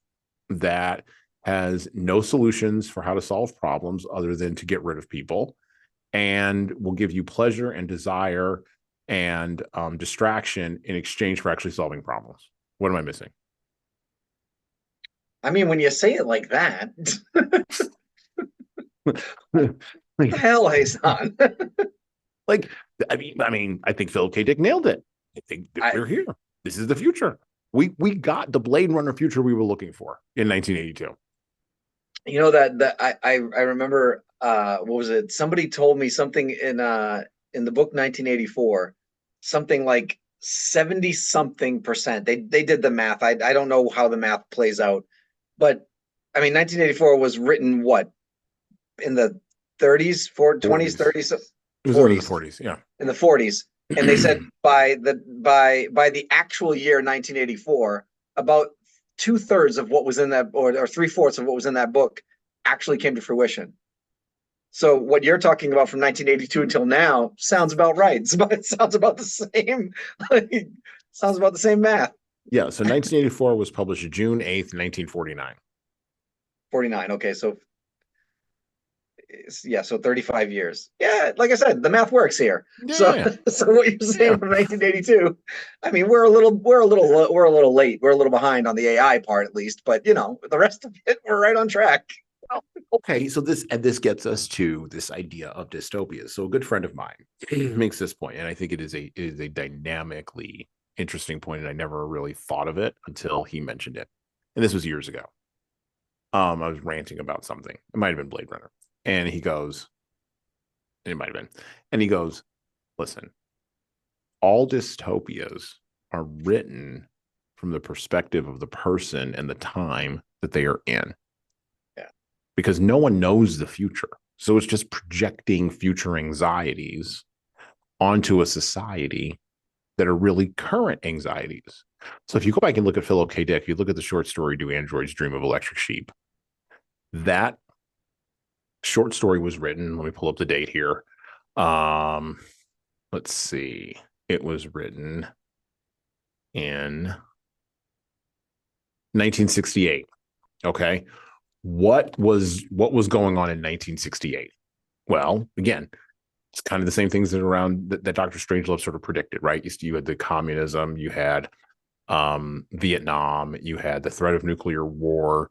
that has no solutions for how to solve problems other than to get rid of people, and will give you pleasure and desire and distraction in exchange for actually solving problems. What am I missing? I mean, when you say it like that, what the hell, Hassan? Like, I mean, I think Philip K. Dick nailed it. I think we're here. This is the future. We got the Blade Runner future we were looking for in 1982. You know that I remember what was it? Somebody told me something in the book 1984, something like 70 something percent. They did the math. I don't know how the math plays out, but I mean 1984 was written what, in the 30s, 20s, 30s, 40s. It was in the 40s, yeah. In the 40s. And they said by the actual year 1984, about 2/3 of what was in that, or 3/4 of what was in that book actually came to fruition. So what you're talking about from 1982 until now sounds about right. It sounds about the same. Sounds about the same math. Yeah. So 1984 was published June 8th, 1949. 49. Okay. So yeah, so 35 years. Yeah, like I said, the math works here. Yeah. So what you're saying from 1982, I mean, we're a little late. We're a little behind on the AI part, at least, but the rest of it, we're right on track. Okay, so this gets us to this idea of dystopia. So a good friend of mine makes this point, and I think it is a dynamically interesting point, and I never really thought of it until he mentioned it. And this was years ago. I was ranting about something. It might have been Blade Runner. And he goes, it might have been, and he goes, listen, all dystopias are written from the perspective of the person and the time that they are in. Yeah. Because no one knows the future. So it's just projecting future anxieties onto a society that are really current anxieties. So if you go back and look at Philip K. Dick, you look at the short story, Do Androids Dream of Electric Sheep? That short story was written, let me pull up the date here, Um, let's see. It was written in 1968. Okay. What was going on in 1968? Well, again, it's kind of the same things that around that Dr. Strangelove sort of predicted, right? You had the communism, you had Vietnam, you had the threat of nuclear war,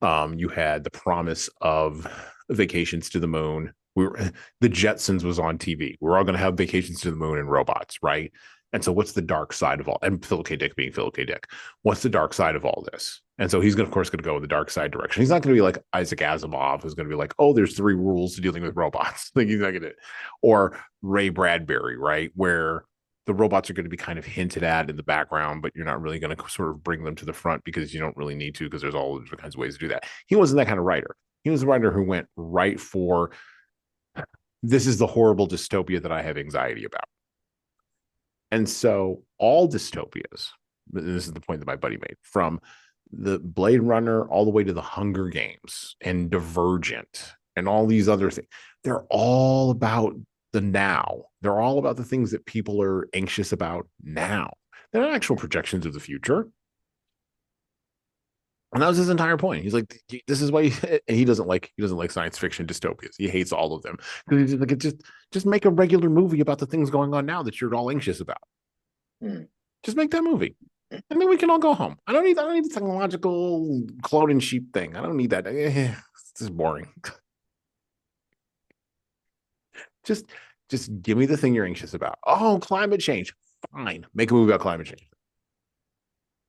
you had the promise of vacations to the moon. The Jetsons was on TV. We're all going to have vacations to the moon and robots, right? And so, what's the dark side of all? And Philip K. Dick being Philip K. Dick, what's the dark side of all this? And so he's going, of course, going to go in the dark side direction. He's not going to be like Isaac Asimov, who's going to be like, "Oh, there's 3 rules to dealing with robots." Like he's not going to, or Ray Bradbury, right, where the robots are going to be kind of hinted at in the background, but you're not really going to sort of bring them to the front because you don't really need to, because there's all different kinds of ways to do that. He wasn't that kind of writer. He was a writer who went right for, this is the horrible dystopia that I have anxiety about. And so all dystopias, this is the point that my buddy made, from the Blade Runner all the way to the Hunger Games and Divergent and all these other things, they're all about the now. They're all about the things that people are anxious about now. They're not actual projections of the future. And that was his entire point. He's like, this is why he doesn't like science fiction dystopias. He hates all of them. He's like, just make a regular movie about the things going on now that you're all anxious about. Just make that movie. And then we can all go home. I don't need the technological clone and sheep thing. I don't need that. This is boring. Just give me the thing you're anxious about. Oh, climate change. Fine. Make a movie about climate change.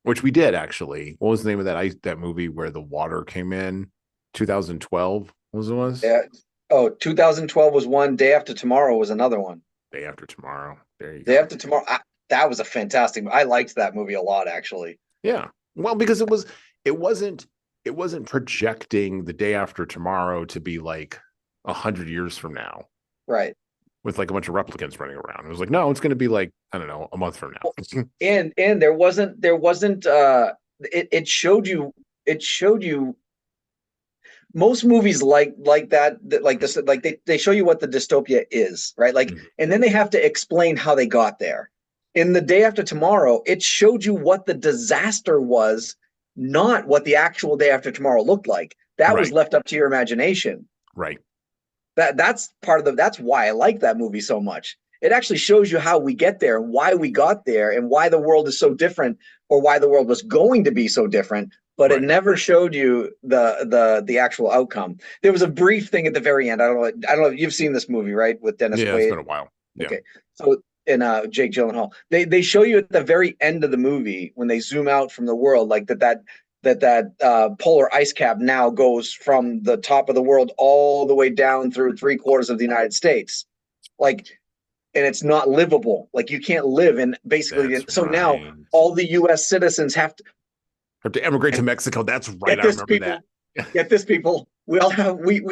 Which we did, actually. What was the name of that movie where the water came in? 2012 was? Yeah. Oh, 2012 was one. Day After Tomorrow was another one. Day After Tomorrow. There you go. Day After Tomorrow. That was a fantastic. I liked that movie a lot, actually. Yeah. Well, because it wasn't projecting the day after tomorrow to be like 100 years from now. Right. With like a bunch of replicants running around. It was like, no, it's going to be like, I don't know, a month from now. and there wasn't it showed you most movies like that like this, like they show you what the dystopia is, right? Like, and then they have to explain how they got there. In The Day After Tomorrow, it showed you what the disaster was, not what the actual day after tomorrow looked like. That was left up to your imagination. Right. That's why I like that movie so much. It actually shows you how we get there and why we got there and why the world is so different, or why the world was going to be so different, but it never showed you the actual outcome. There was a brief thing at the very end. I don't know if you've seen this movie, right? With Dennis Quaid. It's been a while. Yeah. Okay. So Jake Gyllenhaal, they show you at the very end of the movie, when they zoom out from the world, like that polar ice cap now goes from the top of the world all the way down through 3/4 of the United States. Like, and it's not livable. Like, you can't live in basically. Now all the U.S. citizens have to emigrate to Mexico. That's right. I remember that. Get this, people. We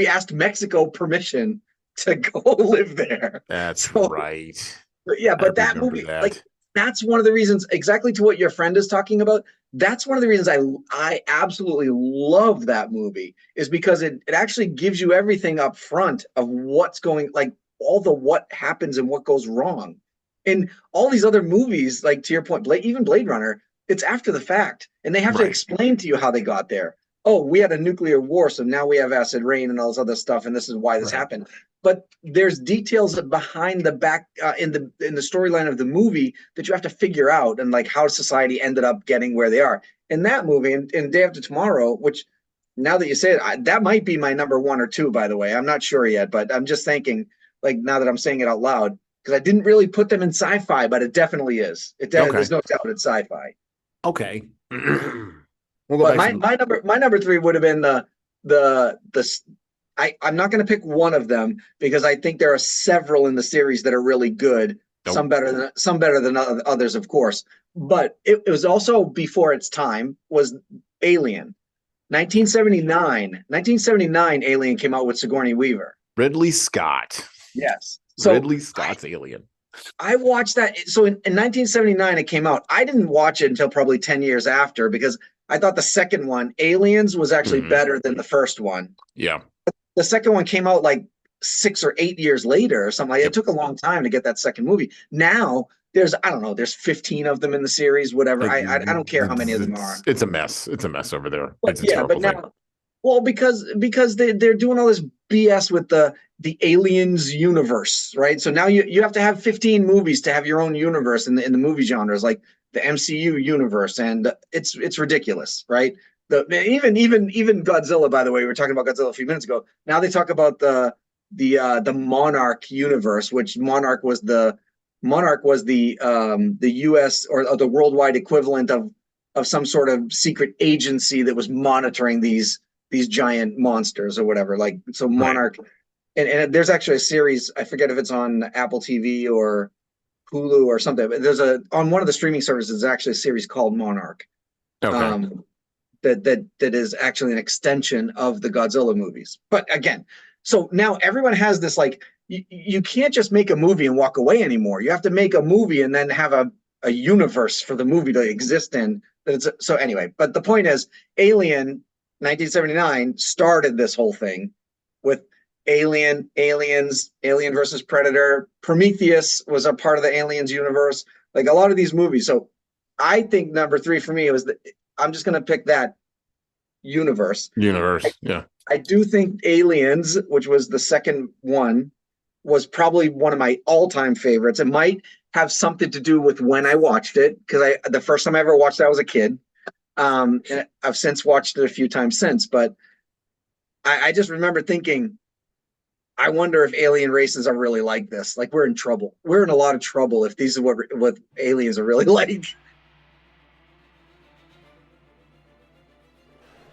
asked Mexico permission to go live there. That's right. Yeah, but that movie, like, that's one of the reasons, exactly to what your friend is talking about. That's one of the reasons I absolutely love that movie, is because it actually gives you everything up front of what's going, like all the what happens and what goes wrong. In all these other movies, like to your point, even Blade Runner, it's after the fact, and they have to explain to you how they got there. Oh, we had a nuclear war, so now we have acid rain and all this other stuff, and this is why this happened. But there's details behind the back in the storyline of the movie that you have to figure out, and like how society ended up getting where they are. In that movie, in Day After Tomorrow, which now that you say it, that might be my number 1 or 2, by the way. I'm not sure yet, but I'm just thinking, like, now that I'm saying it out loud, because I didn't really put them in sci-fi, but it definitely is. There's no doubt it's sci-fi. Okay. But my number 3 would have been I'm not going to pick one of them, because I think there are several in the series that are really good. Nope. Some better than others, of course. But it was also before its time, was Alien. 1979, Alien came out with Sigourney Weaver. Ridley Scott. Yes. So Ridley Scott's Alien. I watched that. So in 1979, it came out. I didn't watch it until probably 10 years after, because I thought the second one, Aliens, was actually better than the first one. Yeah. The second one came out like 6 or 8 years later or something like that. It took a long time to get that second movie. Now there's, I don't know, there's 15 of them in the series, whatever. I don't care how many of them are. It's a mess. It's a mess over there. But It's a yeah, but terrible now, thing. well, because they're doing all this BS with the aliens universe, right? So now you have to have 15 movies to have your own universe in the movie genres, like the MCU universe, and it's ridiculous, right? Even Godzilla, by the way, we were talking about Godzilla a few minutes ago. Now they talk about the Monarch universe, which Monarch was the U.S. or the worldwide equivalent of some sort of secret agency that was monitoring these giant monsters or whatever. Like, so Monarch, right. And there's actually a series, I forget if it's on Apple TV or Hulu or something, but there's on one of the streaming services, there's actually a series called Monarch. Okay. That is actually an extension of the Godzilla movies. But again, so now everyone has this, like, you can't just make a movie and walk away anymore. You have to make a movie and then have a universe for the movie to exist in. So anyway, but the point is, Alien 1979 started this whole thing with Alien versus Predator. Prometheus was a part of the Aliens universe, like a lot of these movies. So I think number 3 for me was I'm just going to pick that universe. Yeah. I do think Aliens, which was the second one, was probably one of my all-time favorites. It might have something to do with when I watched it, because the first time I ever watched it, I was a kid. And I've since watched it a few times since, but I just remember thinking, I wonder if alien races are really like this. Like, we're in trouble. We're in a lot of trouble if these are what aliens are really like.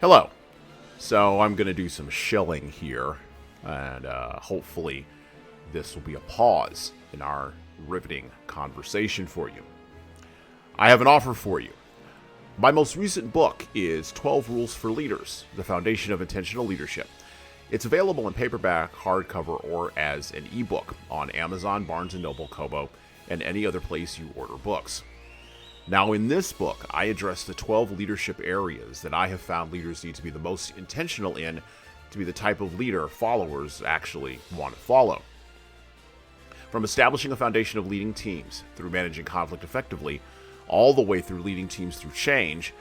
Hello. So I'm going to do some shilling here, and hopefully this will be a pause in our riveting conversation for you. I have an offer for you. My most recent book is 12 Rules for Leaders, the Foundation of Intentional Leadership. It's available in paperback, hardcover, or as an ebook on Amazon, Barnes & Noble, Kobo, and any other place you order books. Now, in this book, I address the 12 leadership areas that I have found leaders need to be the most intentional in to be the type of leader followers actually want to follow. From establishing a foundation of leading teams through managing conflict effectively, all the way through leading teams through change,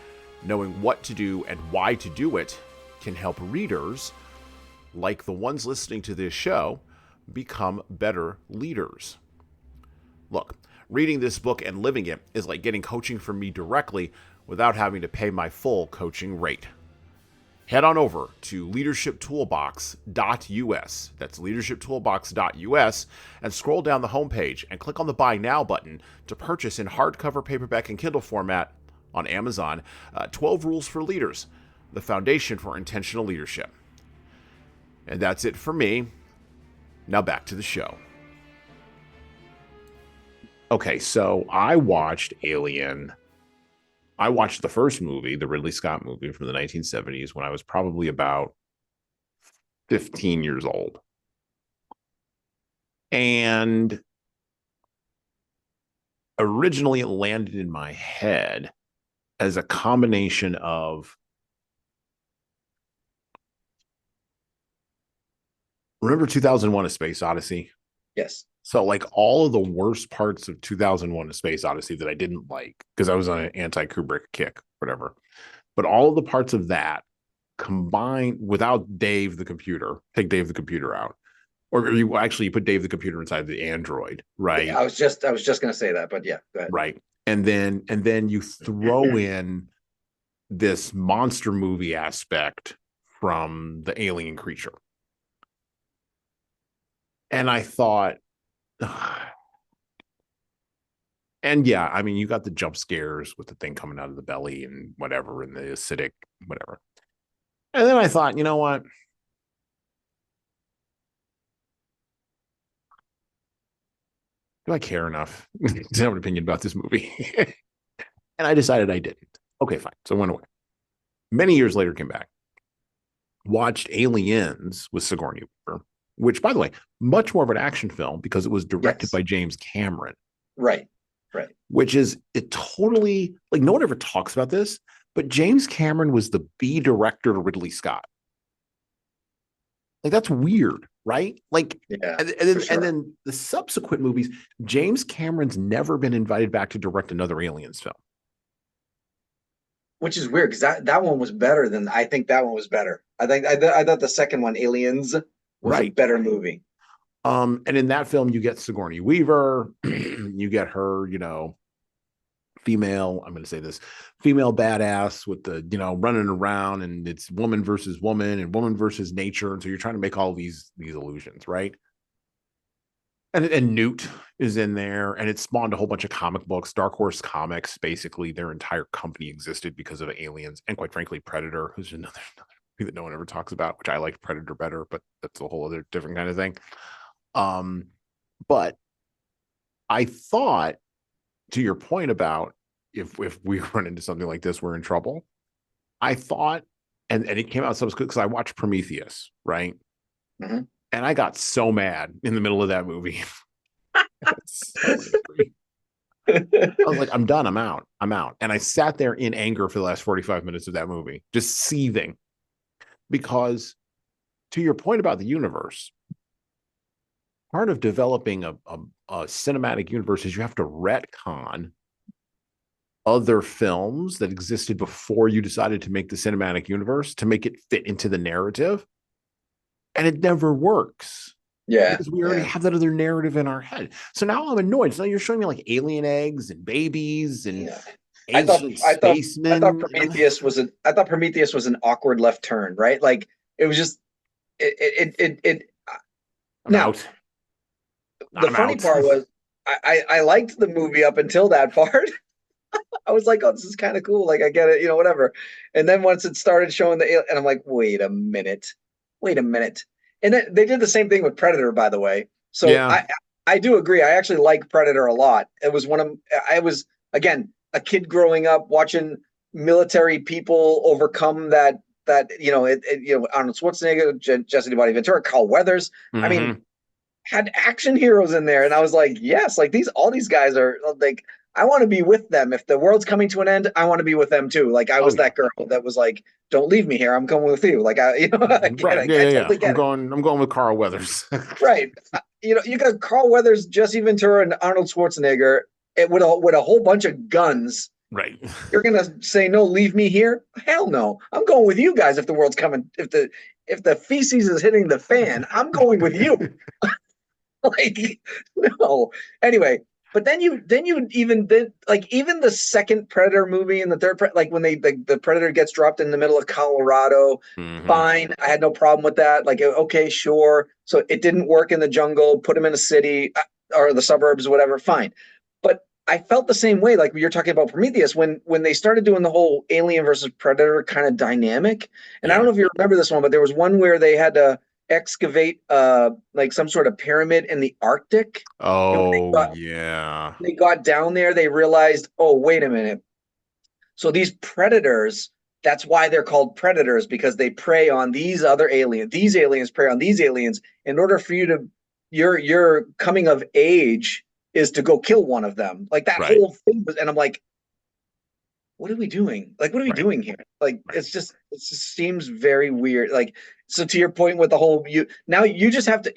knowing what to do and why to do it can help readers, like the ones listening to this show, become better leaders. Look, reading this book and living it is like getting coaching from me directly without having to pay my full coaching rate. Head on over to leadershiptoolbox.us, that's leadershiptoolbox.us, and scroll down the homepage and click on the Buy Now button to purchase in hardcover, paperback, and Kindle format on Amazon 12 Rules for Leaders, the foundation for intentional leadership. And that's it for me. Now back to the show. Okay, so I watched Alien. I watched the first movie, the Ridley Scott movie from the 1970s, when I was probably about 15 years old. And originally it landed in my head as a combination of, remember 2001: A Space Odyssey? Yes. So, like, all of the worst parts of 2001: A Space Odyssey that I didn't like, because I was on an anti-Kubrick kick, whatever. But all of the parts of that combined, without Dave the computer, take Dave the computer out, or you put Dave the computer inside the android, right? Yeah, I was just going to say that, but yeah, go ahead. Right. And then you throw in this monster movie aspect from the alien creature. And I thought, and yeah, I mean, you got the jump scares with the thing coming out of the belly and whatever, and the acidic, whatever. And then I thought, you know what? Do I care enough to have an opinion about this movie? And I decided I didn't. Okay, fine. So I went away. Many years later, came back, watched Aliens with Sigourney Weaver, which, by the way, much more of an action film because it was directed by James Cameron. Right. Which is, it totally, like, no one ever talks about this, but James Cameron was the B director to Ridley Scott. Like, that's weird, right? Like, Yeah, and for then and sure. then the subsequent movies, James Cameron's never been invited back to direct another Aliens film. Which is weird because that one was better than I think that one was better. I thought the second one, Aliens, was a Right. better movie. And in that film, you get Sigourney Weaver, you get her, female, I'm going to say this, female badass with the, running around, and it's woman versus woman and woman versus nature. And so you're trying to make all these illusions, right? And Newt is in there, and it spawned a whole bunch of comic books. Dark Horse Comics, basically, their entire company existed because of Aliens, and quite frankly, Predator, who's another movie that no one ever talks about, which I like Predator better, but that's a whole other different kind of thing. Um, but I thought, to your point about if we run into something like this, we're in trouble. I thought, and it came out subsequent because I watched Prometheus, right? Mhm. And I got so mad in the middle of that movie. So angry. I was like, I'm done. I'm out. I'm out. And I sat there in anger for the last 45 minutes of that movie, just seething. Because to your point about the universe, part of developing a cinematic universe is you have to retcon other films that existed before you decided to make the cinematic universe to make it fit into the narrative. And it never works Yeah, because we already yeah, have that other narrative in our head. So now I'm annoyed. So now you're showing me like alien eggs and babies and yeah. I thought ancient I thought I thought spacemen. And I'm like, Prometheus was an awkward left turn, right? Like it was just it. I'm Now out. the I'm funny out. part was I liked the movie up until that part. I was like, oh, this is kind of cool. Like I get it, whatever. And then once it started showing and I'm like, wait a minute. And then they did the same thing with Predator, by the way. So Yeah. I do agree. I actually like Predator a lot. It was one of I was again a kid growing up watching military people overcome that Arnold Schwarzenegger, Jesse the Body Ventura, Carl Weathers. I mean, Mm-hmm. had action heroes in there, and I was like, yes, like all these guys are like, I want to be with them. If the world's coming to an end, I want to be with them too. Like I Oh was yeah. that girl that was like, don't leave me here. I'm coming with you. Like Right. Yeah, I yeah, yeah. totally get it. I'm going with Carl Weathers. Right. You got Carl Weathers, Jesse Ventura, and Arnold Schwarzenegger. With a whole bunch of guns. Right. You're gonna say no, leave me here? Hell no. I'm going with you guys if the world's coming. If the feces is hitting the fan, I'm going with you. Like no. Anyway, but then you even then like even the second Predator movie and the third like when the Predator gets dropped in the middle of Colorado, Mm-hmm. fine. I had no problem with that. Like okay, sure. So it didn't work in the jungle. Put him in a city or the suburbs, whatever. Fine. But I felt the same way. Like you're talking about Prometheus when they started doing the whole Alien versus Predator kind of dynamic. And I don't Yeah. know if you remember this one, but there was one where they had to excavate like some sort of pyramid in the Arctic. And Oh yeah. they got down there, they realized, oh, wait a minute. So these predators, that's why they're called predators, because they prey on these other aliens. These aliens prey on these aliens. In order for you to your coming of age is to go kill one of them. Like that Right. whole thing was, and I'm like, what are we doing? Like, what are we Right. doing here? Like, Right. it just seems very weird. Like, so to your point with the whole you just have to,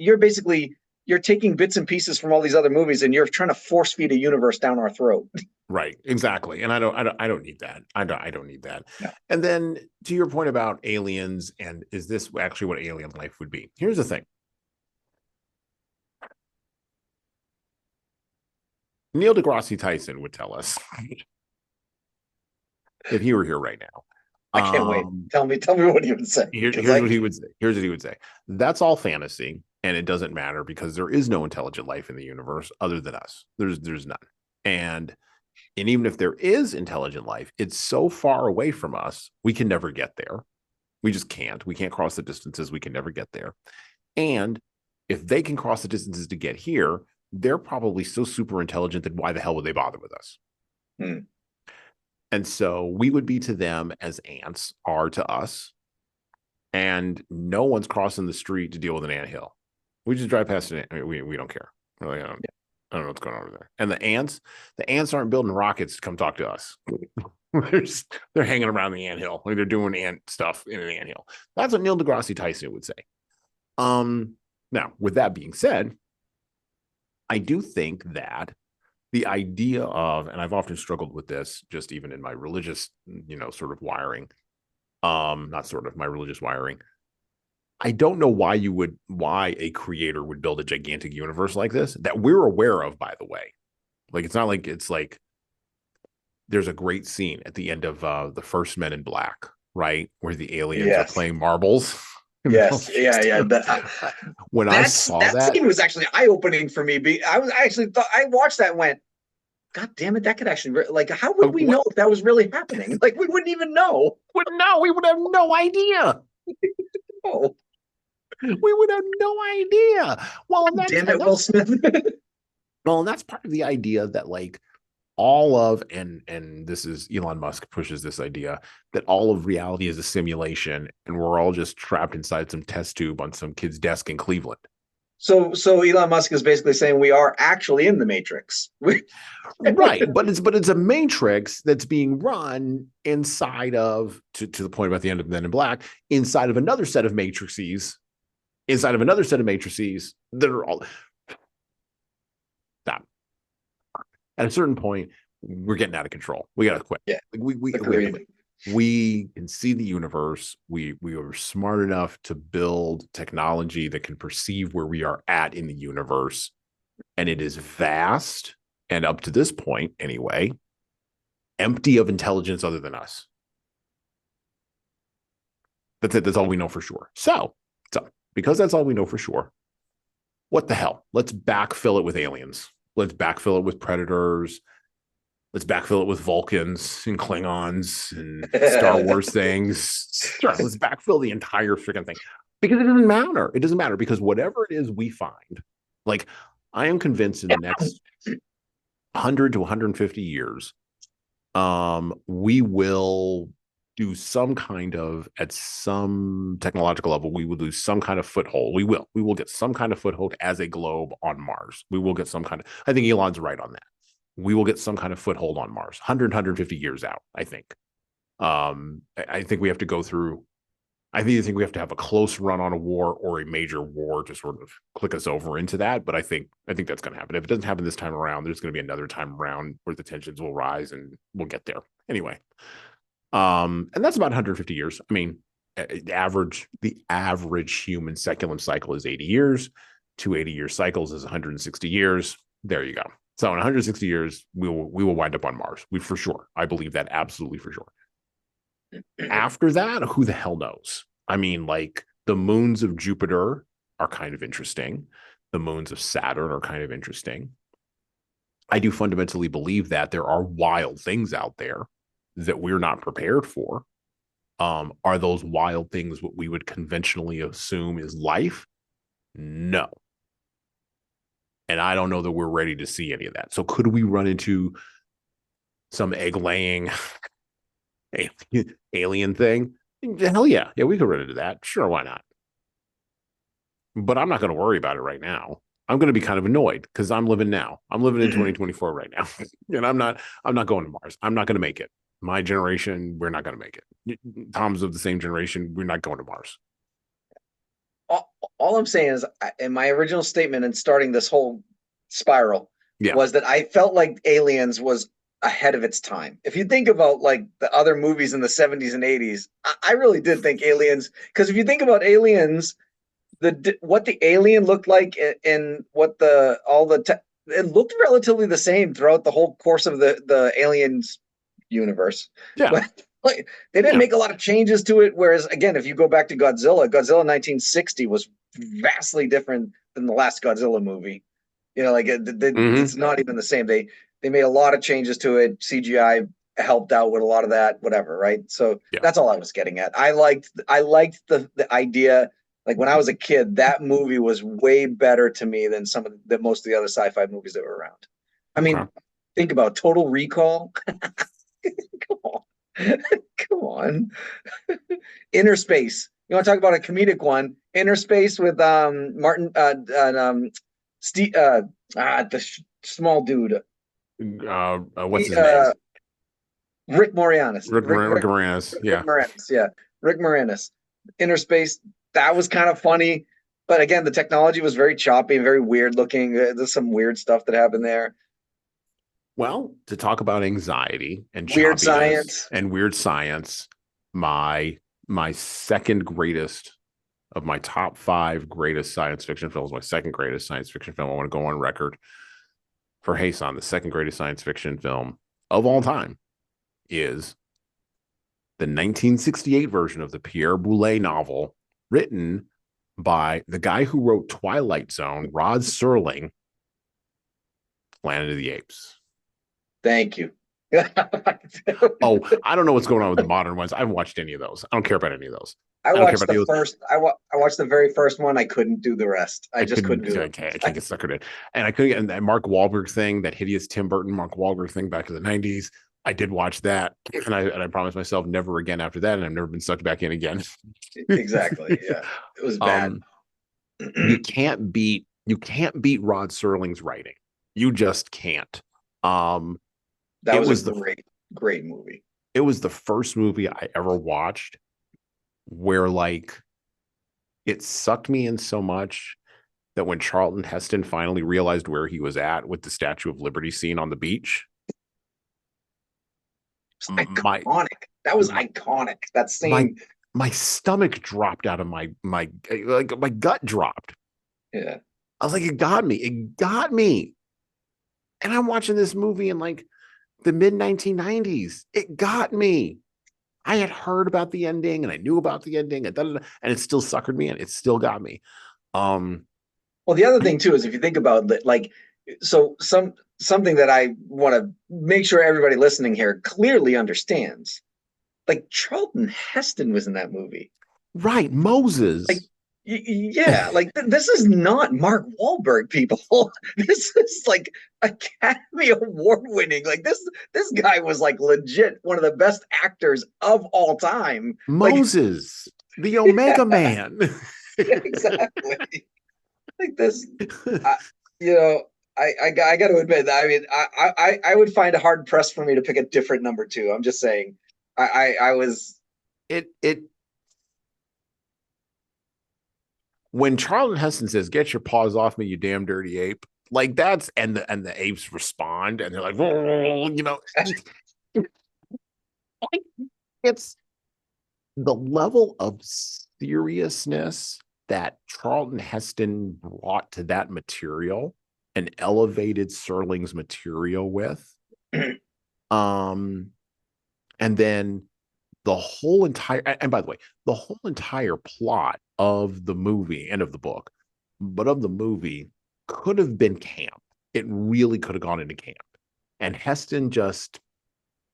you're taking bits and pieces from all these other movies and you're trying to force feed a universe down our throat. Right, exactly. And I don't need that. I don't need that. Yeah. And then to your point about aliens, and is this actually what alien life would be? Here's the thing. Neil deGrasse Tyson would tell us if he were here right now. I can't wait. Tell me what he would say. Because Here's what he would say. Here's what he would say. That's all fantasy, and it doesn't matter because there is no intelligent life in the universe other than us. There's none. And even if there is intelligent life, it's so far away from us, we can never get there. We just can't. We can't cross the distances. We can never get there. And if they can cross the distances to get here, they're probably so super intelligent that why the hell would they bother with us? Hmm. And so we would be to them as ants are to us. And no one's crossing the street to deal with an anthill. We just drive past it. We don't care. We're like, I don't know what's going on over there. And the ants aren't building rockets to come talk to us. They're hanging around the anthill. Like they're doing ant stuff in an anthill. That's what Neil deGrasse Tyson would say. Now, with that being said, I do think that the idea of, and I've often struggled with this, just even in my religious, sort of wiring, not sort of my religious wiring. I don't know why a creator would build a gigantic universe like this that we're aware of, by the way. Like, it's not like it's like there's a great scene at the end of the first Men in Black, right? Where the aliens are Yes. playing marbles. Yes. Yeah. Yeah. When I saw That that, scene was actually eye opening for me. I actually thought I watched that and went, God damn it, that could actually like how would we know if that was really happening? Like we wouldn't even know. we would have no idea. Oh, We would have no idea. Well, damn it, Will Smith. and that's part of the idea that like all of and this is Elon Musk pushes this idea that all of reality is a simulation and we're all just trapped inside some test tube on some kid's desk in Cleveland. So Elon Musk is basically saying we are actually in the Matrix. Right, but it's a matrix that's being run inside of to the point about the end of Men in Black, inside of another set of matrices, that are all stop. At a certain point, we're getting out of control. We got to quit. Yeah, we can see the universe. We are smart enough to build technology that can perceive where we are at in the universe, and it is vast. And up to this point, anyway, empty of intelligence other than us. That's it. That's all we know for sure. So because that's all we know for sure, what the hell? Let's backfill it with aliens. Let's backfill it with predators. Let's backfill it with Vulcans and Klingons and Star Wars things. Sure, let's backfill the entire freaking thing. Because it doesn't matter. It doesn't matter because whatever it is we find, like I am convinced in the next 100 to 150 years, we will do some kind of, at some technological level, we will do some kind of foothold. We will get some kind of foothold as a globe on Mars. We will get some kind of, I think Elon's right on that. We will get some kind of foothold on Mars, 150 years out, I think. I think we have to go through, I think we have to have a close run on a war or a major war to sort of click us over into that. But I think that's going to happen. If it doesn't happen this time around, there's going to be another time around where the tensions will rise and we'll get there. Anyway, and that's about 150 years. I mean, the average human seculum cycle is 80 years. 280-year cycles is 160 years. There you go. So in 160 years, we will wind up on Mars. For sure. I believe that absolutely for sure. After that, who the hell knows? I mean, like the moons of Jupiter are kind of interesting. The moons of Saturn are kind of interesting. I do fundamentally believe that there are wild things out there that we're not prepared for. Are those wild things what we would conventionally assume is life? No. And I don't know that we're ready to see any of that. So could we run into some egg-laying alien thing? Hell yeah. Yeah, we could run into that. Sure, why not? But I'm not going to worry about it right now. I'm going to be kind of annoyed because I'm living now. I'm living in 2024 right now. And I'm not going to Mars. I'm not going to make it. My generation, we're not going to make it. Tom's of the same generation, we're not going to Mars. All I'm saying is, in my original statement and starting this whole spiral, was that I felt like Aliens was ahead of its time. If you think about like the other movies in the 70s and 80s, I really did think Aliens, because if you think about Aliens, what the alien looked like and what it looked relatively the same throughout the whole course of the Aliens universe. Yeah. But like, they didn't make a lot of changes to it. Whereas, again, if you go back to Godzilla 1960 was vastly different than the last Godzilla movie. You know, like it's not even the same. They made a lot of changes to it. CGI helped out with a lot of that, whatever, right? So that's all I was getting at. I liked the idea. Like when I was a kid, that movie was way better to me than most of the other sci-fi movies that were around. I mean, think about Total Recall. Come on. Come on. Inner Space. You want to talk about a comedic one? Inner Space with Martin Steve the small dude. What's his name? Rick Moranis. Rick Moranis. Yeah. Rick Moranis. Yeah. Rick Moranis. Inner Space. That was kind of funny. But again, the technology was very choppy and very weird looking. There's some weird stuff that happened there. Well, to talk about anxiety and Weird choppiness science. and weird science, my my second greatest of my top five greatest science fiction films, my second greatest science fiction film, I want to go on record for Hasan, the second greatest science fiction film of all time is the 1968 version of the Pierre Boulet novel, written by the guy who wrote Twilight Zone, Rod Serling, Planet of the Apes. Thank you. Oh, I don't know what's going on with the modern ones. I haven't watched any of those. I don't care about any of those. I I don't care watched about any the of those. first. I watched the very first one. I couldn't do the rest. I just couldn't do I it. can't get suckered in. And I couldn't get that Mark Wahlberg thing, that hideous Tim Burton Mark Wahlberg thing back in the 90s. I did watch that, and I promised myself never again after that, and I've never been sucked back in again. Exactly. Yeah, it was bad. You can't beat Rod Serling's writing. You just can't. That It was was a great movie. it was the first movie I ever watched where like it sucked me in so much that when Charlton Heston finally realized where he was at with the Statue of Liberty scene on the beach, my Iconic. That was iconic. That my scene. my stomach dropped out of my like my gut dropped. Yeah. I was like, it got me. It got me. And I'm watching this movie in like the mid 1990s. It got me. I had heard about the ending and I knew about the ending and it still suckered me in. It still got me. Um, Well, the other thing too is if you think about it, like, so something that I want to make sure everybody listening here clearly understands. Like Charlton Heston was in that movie. right, Like, Moses. yeah, like this is not Mark Wahlberg, people. This is like Academy Award winning. Like this guy was like legit one of the best actors of all time. Like, Moses, the Omega yeah, Man. exactly. Like this, I, you know. I got to admit that. I mean, I would find it hard pressed for me to pick a different number two. I'm just saying, I was. it when Charlton Heston says, "Get your paws off me, you damn dirty ape," like that's and the apes respond and they're like, it's the level of seriousness that Charlton Heston brought to that material and elevated Serling's material with. Um, and then the whole entire, and by the way, the whole entire plot of the movie and of the book, but of the movie could have been camp. It really could have gone into camp. And Heston just,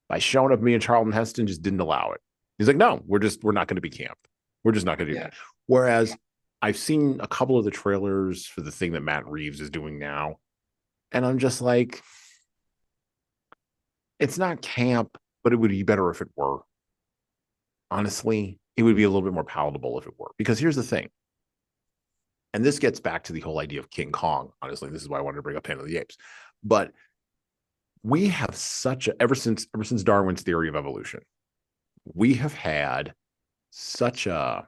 by showing up, me and Charlton Heston just didn't allow it. He's like, no, we're not going to be camp. We're just not going to do that. Whereas I've seen a couple of the trailers for the thing that Matt Reeves is doing now. And I'm just like, it's not camp, but it would be better if it were. Honestly, it would be a little bit more palatable if it were. Because here's the thing. And this gets back to the whole idea of King Kong. Honestly, this is why I wanted to bring up Planet of the Apes. But we have ever since Darwin's theory of evolution, we have had such a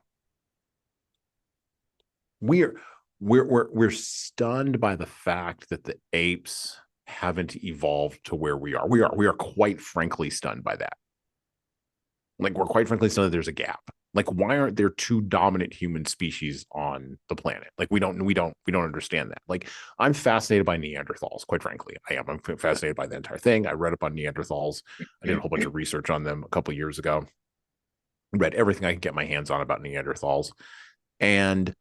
we're stunned by the fact that the apes haven't evolved to where we are. We are quite frankly stunned by that. Like, we're quite frankly stunned that there's a gap. Like, why aren't there two dominant human species on the planet? Like, we don't understand that. Like, I'm fascinated by Neanderthals, quite frankly. I'm fascinated by the entire thing. I read up on Neanderthals. I did a whole bunch of research on them a couple of years ago. Read everything I could get my hands on about Neanderthals. And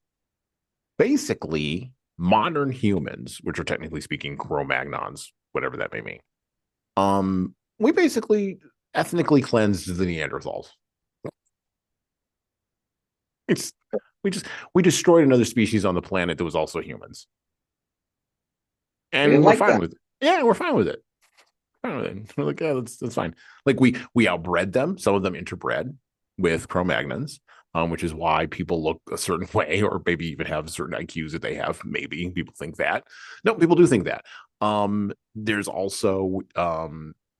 basically, modern humans, which are technically speaking Cro-Magnons, whatever that may mean, we basically ethnically cleansed the Neanderthals. We destroyed another species on the planet that was also humans, and we're fine with it. Yeah, we're fine with it. We're like, yeah, that's fine. Like, we outbred them. Some of them interbred with Cro-Magnons, which is why people look a certain way, or maybe even have certain IQs that they have. Maybe people think that. No, people do think that. There's also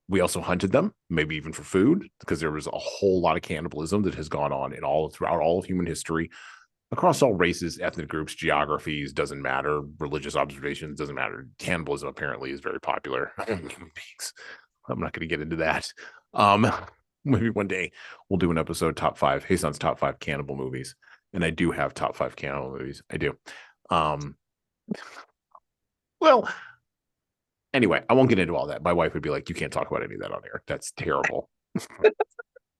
we also hunted them, maybe even for food, because there was a whole lot of cannibalism that has gone on throughout all of human history. across all races, ethnic groups, geographies, doesn't matter. Religious observations doesn't matter. Cannibalism apparently is very popular. I'm not going to get into that. Maybe one day we'll do an episode top 5, Hason's top 5 cannibal movies, and I do have top 5 cannibal movies. I do. Well, anyway, I won't get into all that. My wife would be like, "You can't talk about any of that on air. That's terrible.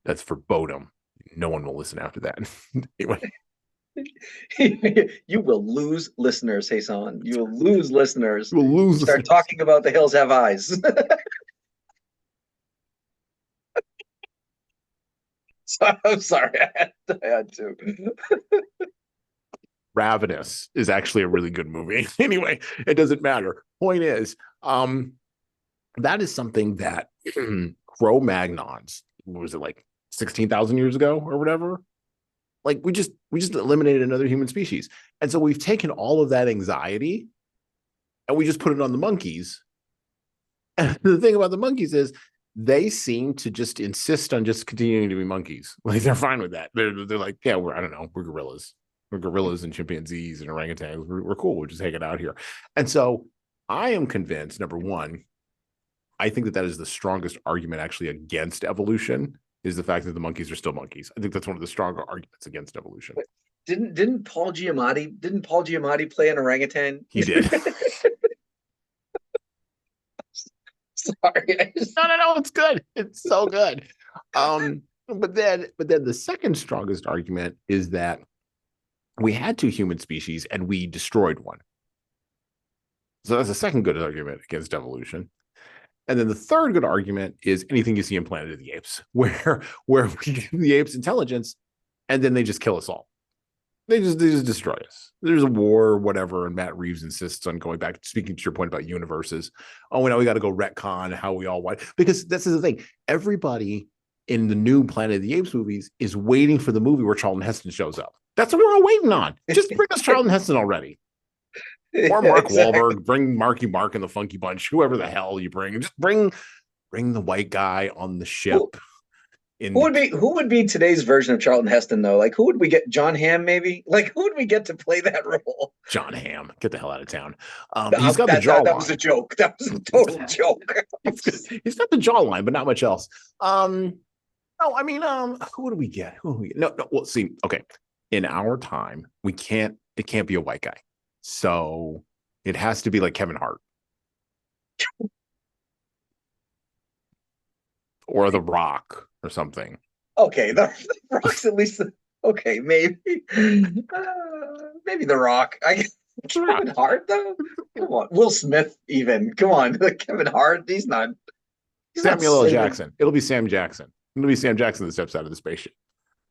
That's verboten. No one will listen after that." Anyway. You will lose listeners, Hasan. You will lose listeners. You will lose. Start talking about The Hills Have Eyes. So, I'm sorry, I had to. Ravenous is actually a really good movie. Anyway, it doesn't matter. Point is, that is something that Cro-Magnons, was it like 16,000 years ago or whatever? Like we just eliminated another human species. And so we've taken all of that anxiety and we just put it on the monkeys. And the thing about the monkeys is they seem to just insist on just continuing to be monkeys. Like they're fine with that. They're like, yeah, I don't know, we're gorillas. We're gorillas and chimpanzees and orangutans. We're cool. We're just hanging out here. And so I am convinced, number one, I think that is the strongest argument actually against evolution, is the fact that the monkeys are still monkeys. I think that's one of the stronger arguments against evolution. Didn't Paul Giamatti play an orangutan? He did. Sorry. No, it's good. It's so good. But then the second strongest argument is that we had 2 human species and we destroyed one. So that's the second good argument against evolution. And then the third good argument is anything you see in Planet of the Apes, where we give the apes intelligence and then they just kill us all. They just destroy us. There's a war or whatever, and Matt Reeves insists on going back, speaking to your point about universes. Oh, now we got to go retcon how we all want, because this is the thing. Everybody in the new Planet of the Apes movies is waiting for the movie where Charlton Heston shows up. That's what we're all waiting on. Just bring us Charlton Heston already. Or Mark Wahlberg, bring Marky Mark and the Funky Bunch, whoever the hell you bring. Just bring the white guy on the ship. Who would be today's version of Charlton Heston though? Like who would we get? John Hamm maybe? Like who would we get to play that role? John Hamm, get the hell out of town. He's got the jawline. That was a joke. That was a total joke. He's got the jawline, but not much else. No, I mean, who do we get? No, well, see, okay. In our time, it can't be a white guy. So it has to be like Kevin Hart. Or The Rock or something. Okay, the Rock's at least okay, maybe. Maybe The Rock. Kevin Hart though? Come on. Will Smith even. Come on. Kevin Hart, he's not Samuel L. Jackson. It'll be Sam Jackson. It'll be Sam Jackson that steps out of the spaceship.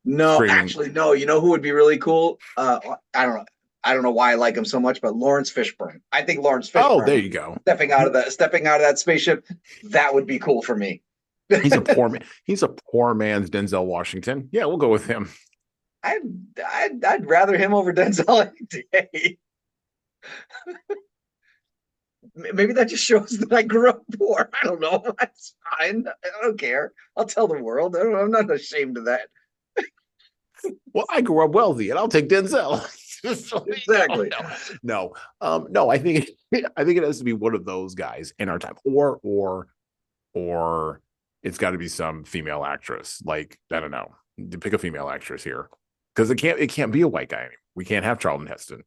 No, screaming. Actually, no. You know who would be really cool? I don't know why I like him so much, but Lawrence Fishburne. I think Lawrence Fishburne. Oh, there you go. Stepping out of that spaceship, that would be cool for me. He's a poor man. He's a poor man's Denzel Washington. Yeah, we'll go with him. I'd rather him over Denzel any day. Maybe that just shows that I grew up poor. I don't know. That's fine. I don't care. I'll tell the world. I'm not ashamed of that. Well, I grew up wealthy, and I'll take Denzel. Exactly. No. I think it has to be one of those guys in our time, or it's got to be some female actress. Like, I don't know, pick a female actress here, because it can't be a white guy anymore. We can't have Charlton Heston.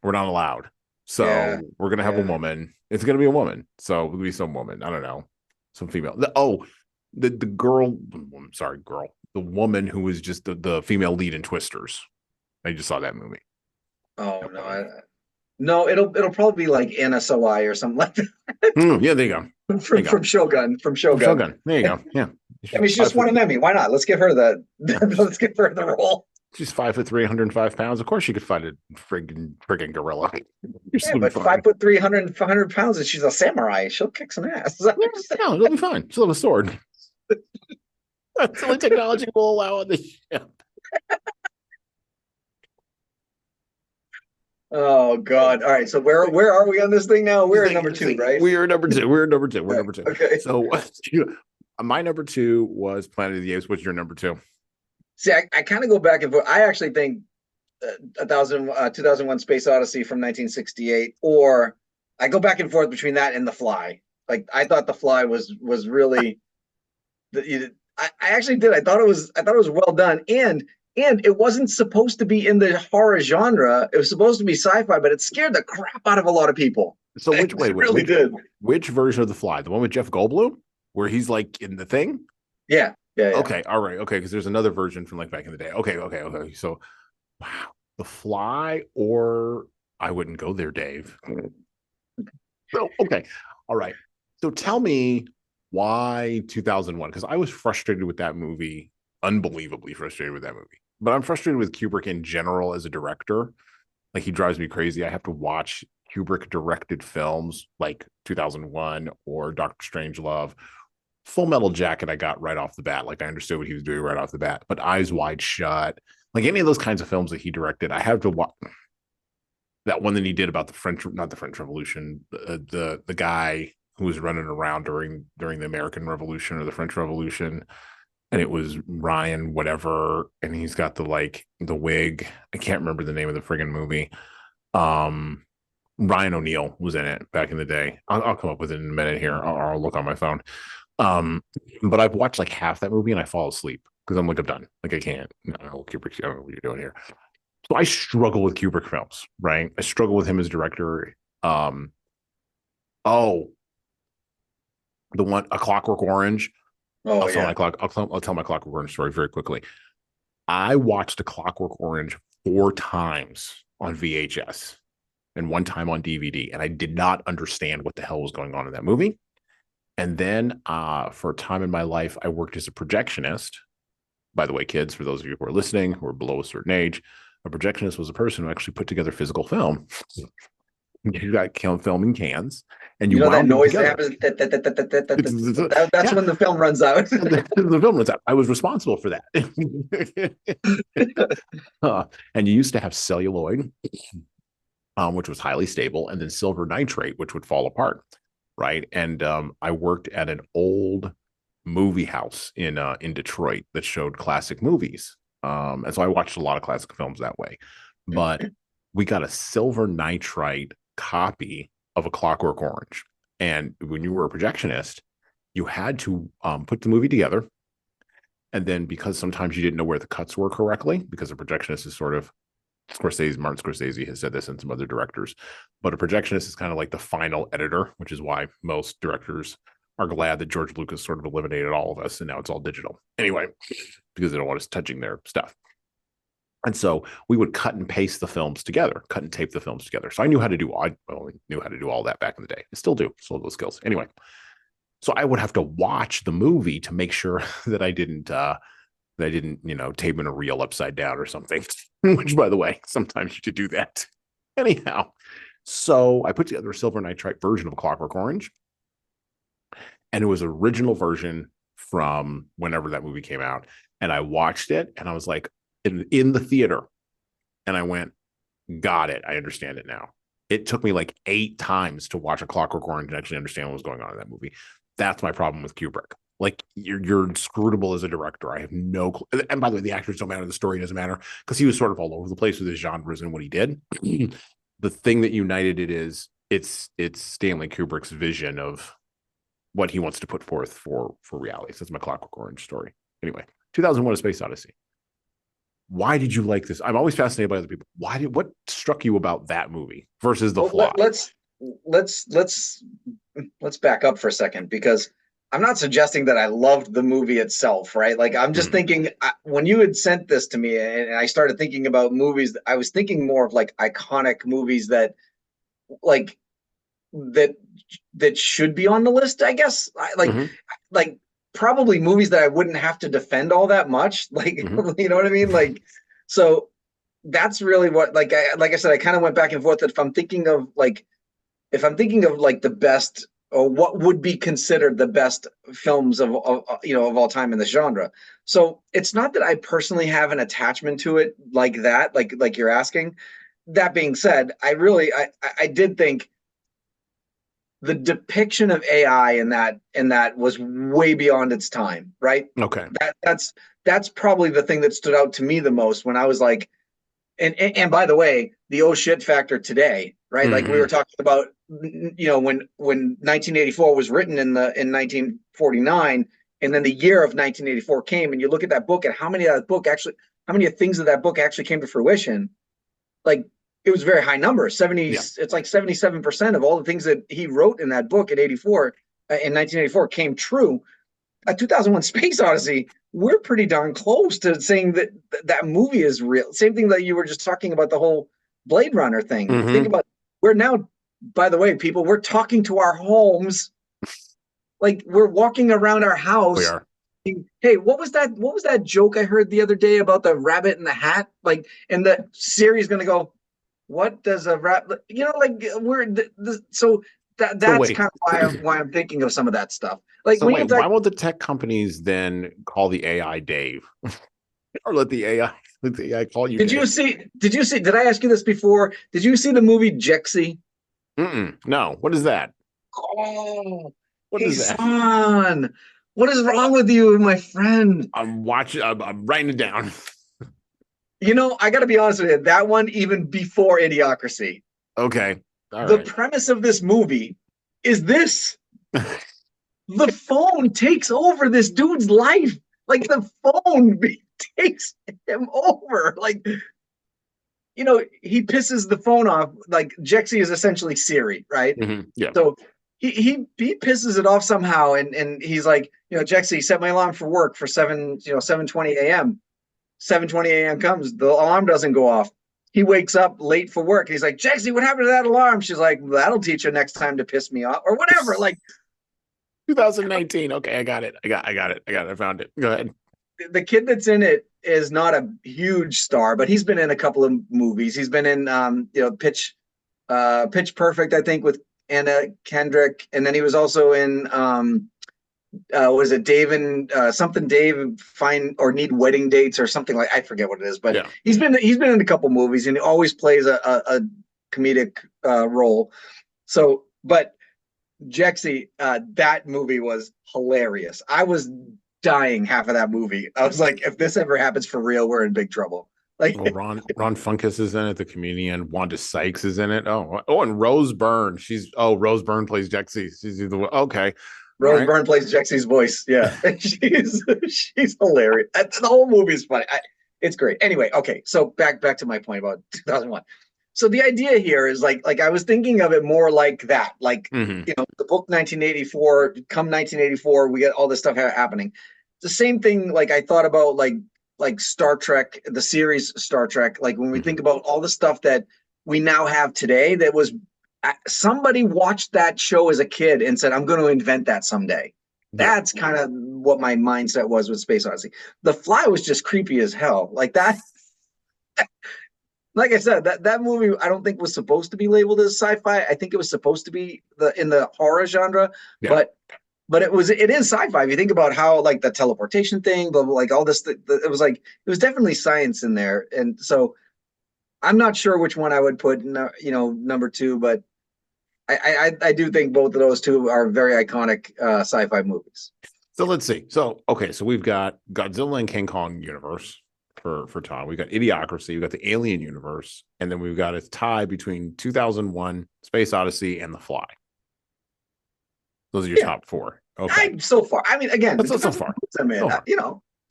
We're not allowed. So we're gonna have a woman. It's gonna be a woman. So it'll be some woman. I don't know, some female. The girl. Sorry, girl. The woman who was just the female lead in Twisters. I just saw that movie. Oh no, it'll probably be like Anna Sawai or something like that. Yeah, there you go. From Shogun. From Shogun. There you go. Yeah. I mean, she just won an Emmy. Why not? Let's give her let's give her the role. She's 5'3", 105 pounds. Of course, she could fight a friggin' gorilla. Yeah, but 5'3", 100 pounds, and she's a samurai. She'll kick some ass. No, it'll be fine. She'll have a sword. That's the only technology we'll allow on the ship. Oh God! All right, so where are we on this thing now? We're at number 2, right? We're number two. We're number two. Okay. So my number 2 was Planet of the Apes. What's your number 2? See, I kind of go back and forth. I actually think 2001 Space Odyssey from 1968, or I go back and forth between that and The Fly. Like I thought The Fly was really I actually did. I thought it was well done, and it wasn't supposed to be in the horror genre. It was supposed to be sci-fi, but it scared the crap out of a lot of people. So which It really which, did. which version of The Fly? The one with Jeff Goldblum, where he's like in the thing? Yeah, yeah, yeah. Okay, all right, okay, because there's another version from like back in the day. Okay. So, wow, The Fly, or I wouldn't go there, Dave. So, okay, all right. So tell me why 2001? Because I was frustrated with that movie, unbelievably frustrated with that movie. But I'm frustrated with Kubrick in general as a director. Like he drives me crazy. I have to watch Kubrick directed films like 2001 or Doctor Strangelove. Full Metal Jacket, I got right off the bat. Like I understood what he was doing right off the bat. But Eyes Wide Shut, like any of those kinds of films that he directed, I have to watch. That one that he did about the French, not the French Revolution, the guy who was running around during the American Revolution or the French Revolution, and it was Ryan whatever, and he's got the wig. I can't remember the name of the friggin' movie. Um, Ryan O'Neal was in it back in the day. I'll come up with it in a minute here. I'll look on my phone. But I've watched like half that movie and I fall asleep because I'm like, I'm done. Like I can't. No, Kubrick, I don't know what you're doing here. So I struggle with Kubrick films, right? I struggle with him as director. Um, oh, the one A Clockwork Orange. Oh yeah. I'll tell my Clockwork Orange story very quickly. I watched A Clockwork Orange 4 times on VHS and 1 time on DVD, and I did not understand what the hell was going on in that movie. And then for a time in my life, I worked as a projectionist. By the way, kids, for those of you who are listening, who are below a certain age, a projectionist was a person who actually put together physical film. You got film in cans, and you You know that wound them noise that together. happens? That's Yeah, when the film runs out. the film runs out. I was responsible for that. And you used to have celluloid, which was highly stable, and then silver nitrate, which would fall apart, right? And I worked at an old movie house in Detroit that showed classic movies. And so I watched a lot of classic films that way. But we got a silver nitrite copy of A Clockwork Orange. And when you were a projectionist, you had to put the movie together. And then because sometimes you didn't know where the cuts were correctly, because a projectionist is sort of Martin Scorsese has said this and some other directors, but a projectionist is kind of like the final editor, which is why most directors are glad that George Lucas sort of eliminated all of us and now it's all digital. Anyway, because they don't want us touching their stuff. And so we would cut and paste the films together, cut and tape the films together. So I knew how to do all that back in the day. I still do, still have those skills. Anyway, so I would have to watch the movie to make sure that I didn't tape in a reel upside down or something, which by the way, sometimes you could do that. Anyhow, so I put together a silver nitrite version of Clockwork Orange, and it was an original version from whenever that movie came out. And I watched it and I was like in the theater and I went, got it. I understand it now. It took me like 8 times to watch A Clockwork Orange and actually understand what was going on in that movie. That's my problem with Kubrick. Like you're inscrutable as a director. I have no clue. And by the way, the actors don't matter. The story doesn't matter because he was sort of all over the place with his genres and what he did. The thing that united it is it's Stanley Kubrick's vision of what he wants to put forth for reality. So that's my Clockwork Orange story. Anyway, 2001: A Space Odyssey. Why did you like this? I'm always fascinated by other people. What struck you about that movie versus The Fly? Let's back up for a second, because I'm not suggesting that I loved the movie itself, right? Like I'm just thinking when you had sent this to me and I started thinking about movies, I was thinking more of like iconic movies that like that should be on the list, I guess. Like probably movies that I wouldn't have to defend all that much. Like you know what I mean? Like so that's really what like I said, I kind of went back and forth. If I'm thinking of like the best or what would be considered the best films of all time in this genre. So it's not that I personally have an attachment to it like that, like you're asking. That being said, I did think the depiction of AI in that was way beyond its time, right? Okay. That's probably the thing that stood out to me the most when I was like, And by the way, the oh shit factor today, right? Like we were talking about, when 1984 was written in 1949, and then the year of 1984 came, and you look at that book and how many things of that book actually came to fruition. Like it was very high number, 70. Yeah. It's like 77% of all the things that he wrote in that book in 1984 came true. 2001 Space Odyssey, we're pretty darn close to saying that that movie is real. Same thing that you were just talking about, the whole Blade Runner thing. Think about, we're now, by the way, people, we're talking to our homes. Like we're walking around our house. We are. Hey, what was that joke I heard the other day about the rabbit in the hat? Like, and the Siri's going to go, what does a rabbit, like so that's kind of why I'm thinking of some of that stuff. Like, so wait, why won't the tech companies then call the AI Dave, or let the AI call you? Did you see? Did I ask you this before? Did you see the movie Jexy? No. What is that? Oh, what is that? Son, what is wrong with you, my friend? I'm watching. I'm writing it down. I got to be honest with you. That one, even before Idiocracy. Okay. The premise of this movie is this. The phone takes over this dude's life. Like the phone takes him over. Like, he pisses the phone off. Like Jexy is essentially Siri, right? Yeah. So he pisses it off somehow, and he's like, Jexy, set my alarm for work for 7:20 a.m. 7:20 a.m. comes, the alarm doesn't go off. He wakes up late for work. He's like, Jexy, what happened to that alarm? She's like, that'll teach you next time to piss me off, or whatever. Like 2019. Okay, I got it. I found it. Go ahead. The kid that's in it is not a huge star, but he's been in a couple of movies. He's been in Pitch Perfect, I think, with Anna Kendrick, and then he was also in was it Dave and Dave Find or Need Wedding Dates or something, like, I forget what it is, but he's been in a couple movies, and he always plays a comedic role. So, but Jexy, that movie was hilarious. I was dying half of that movie. I was like, if this ever happens for real, we're in big trouble. Like, Ron Funkus is in it, the comedian. Wanda Sykes is in it. And Rose Byrne. Rose Byrne plays Jexy. She's okay. Rose Byrne plays Jexy's voice. Yeah, she's hilarious. The whole movie is funny. It's great. Anyway, okay. So back to my point about 2001. So the idea here is like I was thinking of it more like that. Like, the book 1984. Come 1984, we get all this stuff happening. The same thing. Like I thought about like Star Trek, the series Star Trek. Like when we think about all the stuff that we now have today, that was. Somebody watched that show as a kid and said, I'm going to invent that someday. That's kind of what my mindset was with Space Odyssey. The Fly was just creepy as hell. Like that. Like I said, that movie I don't think was supposed to be labeled as sci-fi. I think it was supposed to be in the horror genre, but it is sci-fi. If you think about how, like, the teleportation thing, but like all this, it was definitely science in there. And so I'm not sure which one I would put, number two, but I do think both of those two are very iconic sci-fi movies. So let's see. So we've got Godzilla and King Kong universe for Tom. We've got Idiocracy. We've got the Alien universe, and then we've got a tie between 2001 Space Odyssey and The Fly. Those are your top four. Okay. So far, I mean, again, so far.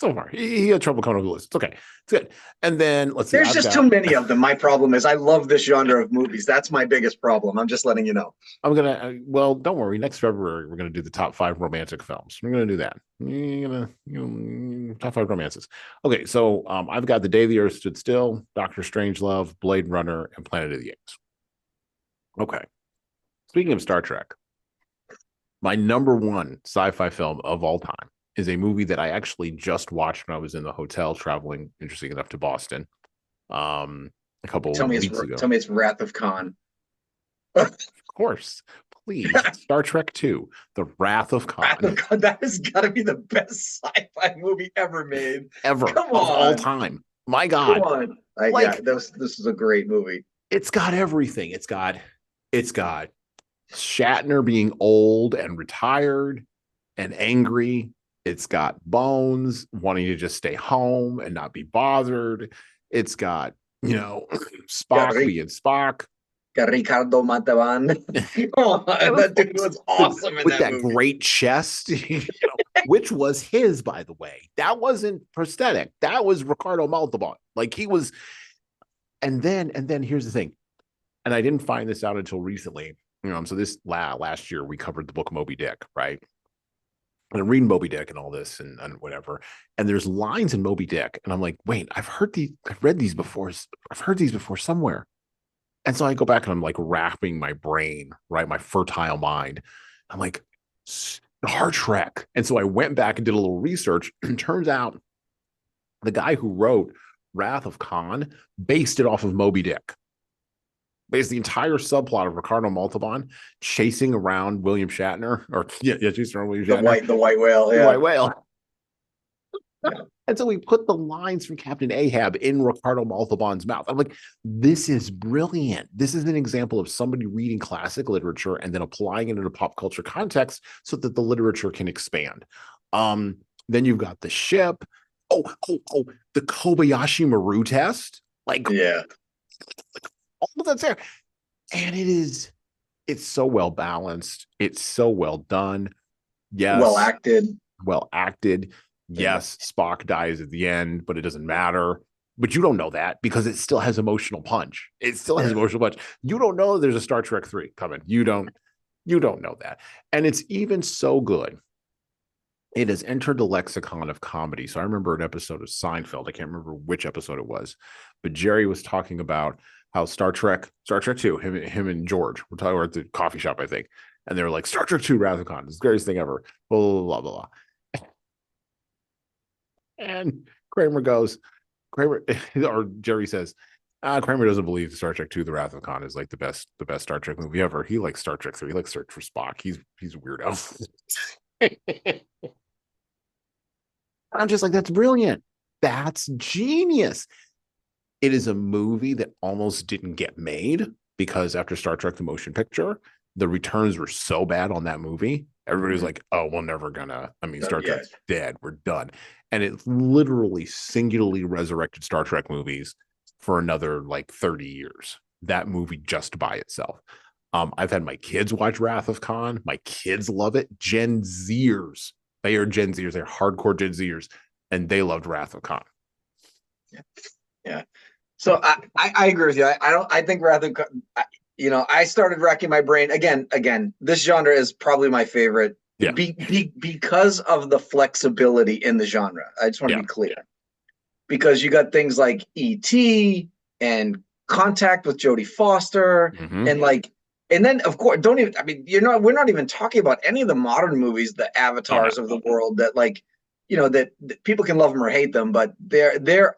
So far, he had trouble coming up with a list. It's okay. It's good. And then let's see. There's just too many of them. My problem is I love this genre of movies. That's my biggest problem. I'm just letting you know. I'm going to, well, don't worry. Next February, we're going to do the top 5 romantic films. We're going to do that. Top 5 romances. Okay. So I've got The Day the Earth Stood Still, Doctor Strangelove, Blade Runner, and Planet of the Apes. Okay. Speaking of Star Trek, my number one sci-fi film of all time is a movie that I actually just watched when I was in the hotel traveling, interesting enough, to Boston a couple weeks ago. Tell me it's Wrath of Khan. Of course. Please. Star Trek 2, The Wrath of Khan. Wrath of Khan. That has got to be the best sci-fi movie ever made. Come on. Of all time. My God. Come on. This is a great movie. It's got everything. It's got Shatner being old and retired and angry. It's got Bones wanting to just stay home and not be bothered. It's got you know, Got, Spock being Spock. got Ricardo Montalban. Oh, that dude was awesome in with that that movie. great chest, which was his, by the way. That wasn't prosthetic. That was Ricardo Montalban. Like he was. And then here's the thing, and I didn't find this out until recently. So this last year we covered the book Moby Dick, right? And I'm reading Moby Dick and all this and whatever. And there's lines in Moby Dick, and I'm like, wait, I've read these before. I've heard these before somewhere. And so I go back and I'm like wrapping my brain, right? My fertile mind. I'm like, Star Trek. And so I went back and did a little research. And turns out the guy who wrote Wrath of Khan based it off of Moby Dick. Based the entire subplot of Ricardo Montalban chasing around William Shatner, or chasing around William Shatner. The white whale, The yeah. white whale. And so we put the lines from Captain Ahab in Ricardo Montalban's mouth. I'm like, this is brilliant. This is an example of somebody reading classic literature and then applying it in a pop culture context so that the literature can expand. Then you've got the ship. Oh, the Kobayashi Maru test. Like, yeah, all of that's there. And it's so well balanced. It's so well done. Yes. Well acted. Yes, Spock dies at the end, but it doesn't matter. But you don't know that because it still has emotional punch. It still has emotional punch. You don't know there's a Star Trek 3 coming. You don't know that. And it's even so good. It has entered the lexicon of comedy. So I remember an episode of Seinfeld. I can't remember which episode it was, but Jerry was talking about how Star Trek 2, him and George were talking about at the coffee shop, I think. And they were like, Star Trek 2 Wrath of Khan is the greatest thing ever. Blah, blah, blah, blah, blah. And or Jerry says, Kramer doesn't believe Star Trek 2, The Wrath of Khan is like the best Star Trek movie ever. He likes Star Trek 3. He likes Search for Spock. He's a weirdo. I'm just like, that's brilliant. That's genius. It is a movie that almost didn't get made because after Star Trek the Motion Picture, the returns were so bad on that movie. Everybody was like, oh, we're never gonna. Star Trek's dead. We're done. And it literally singularly resurrected Star Trek movies for another like 30 years. That movie just by itself. I've had my kids watch Wrath of Khan. My kids love it. Gen Zers. They are Gen Zers. They're hardcore Gen Zers. And they loved Wrath of Khan. Yeah. So I agree with you. I think Wrath of Khan, I started racking my brain again. This genre is probably my favorite. Yeah. Because of the flexibility in the genre. I just want to be clear. Because you got things like E.T. and Contact with Jodie Foster, and then of course we're not even talking about any of the modern movies, the Avatars of the world that that people can love them or hate them, but they're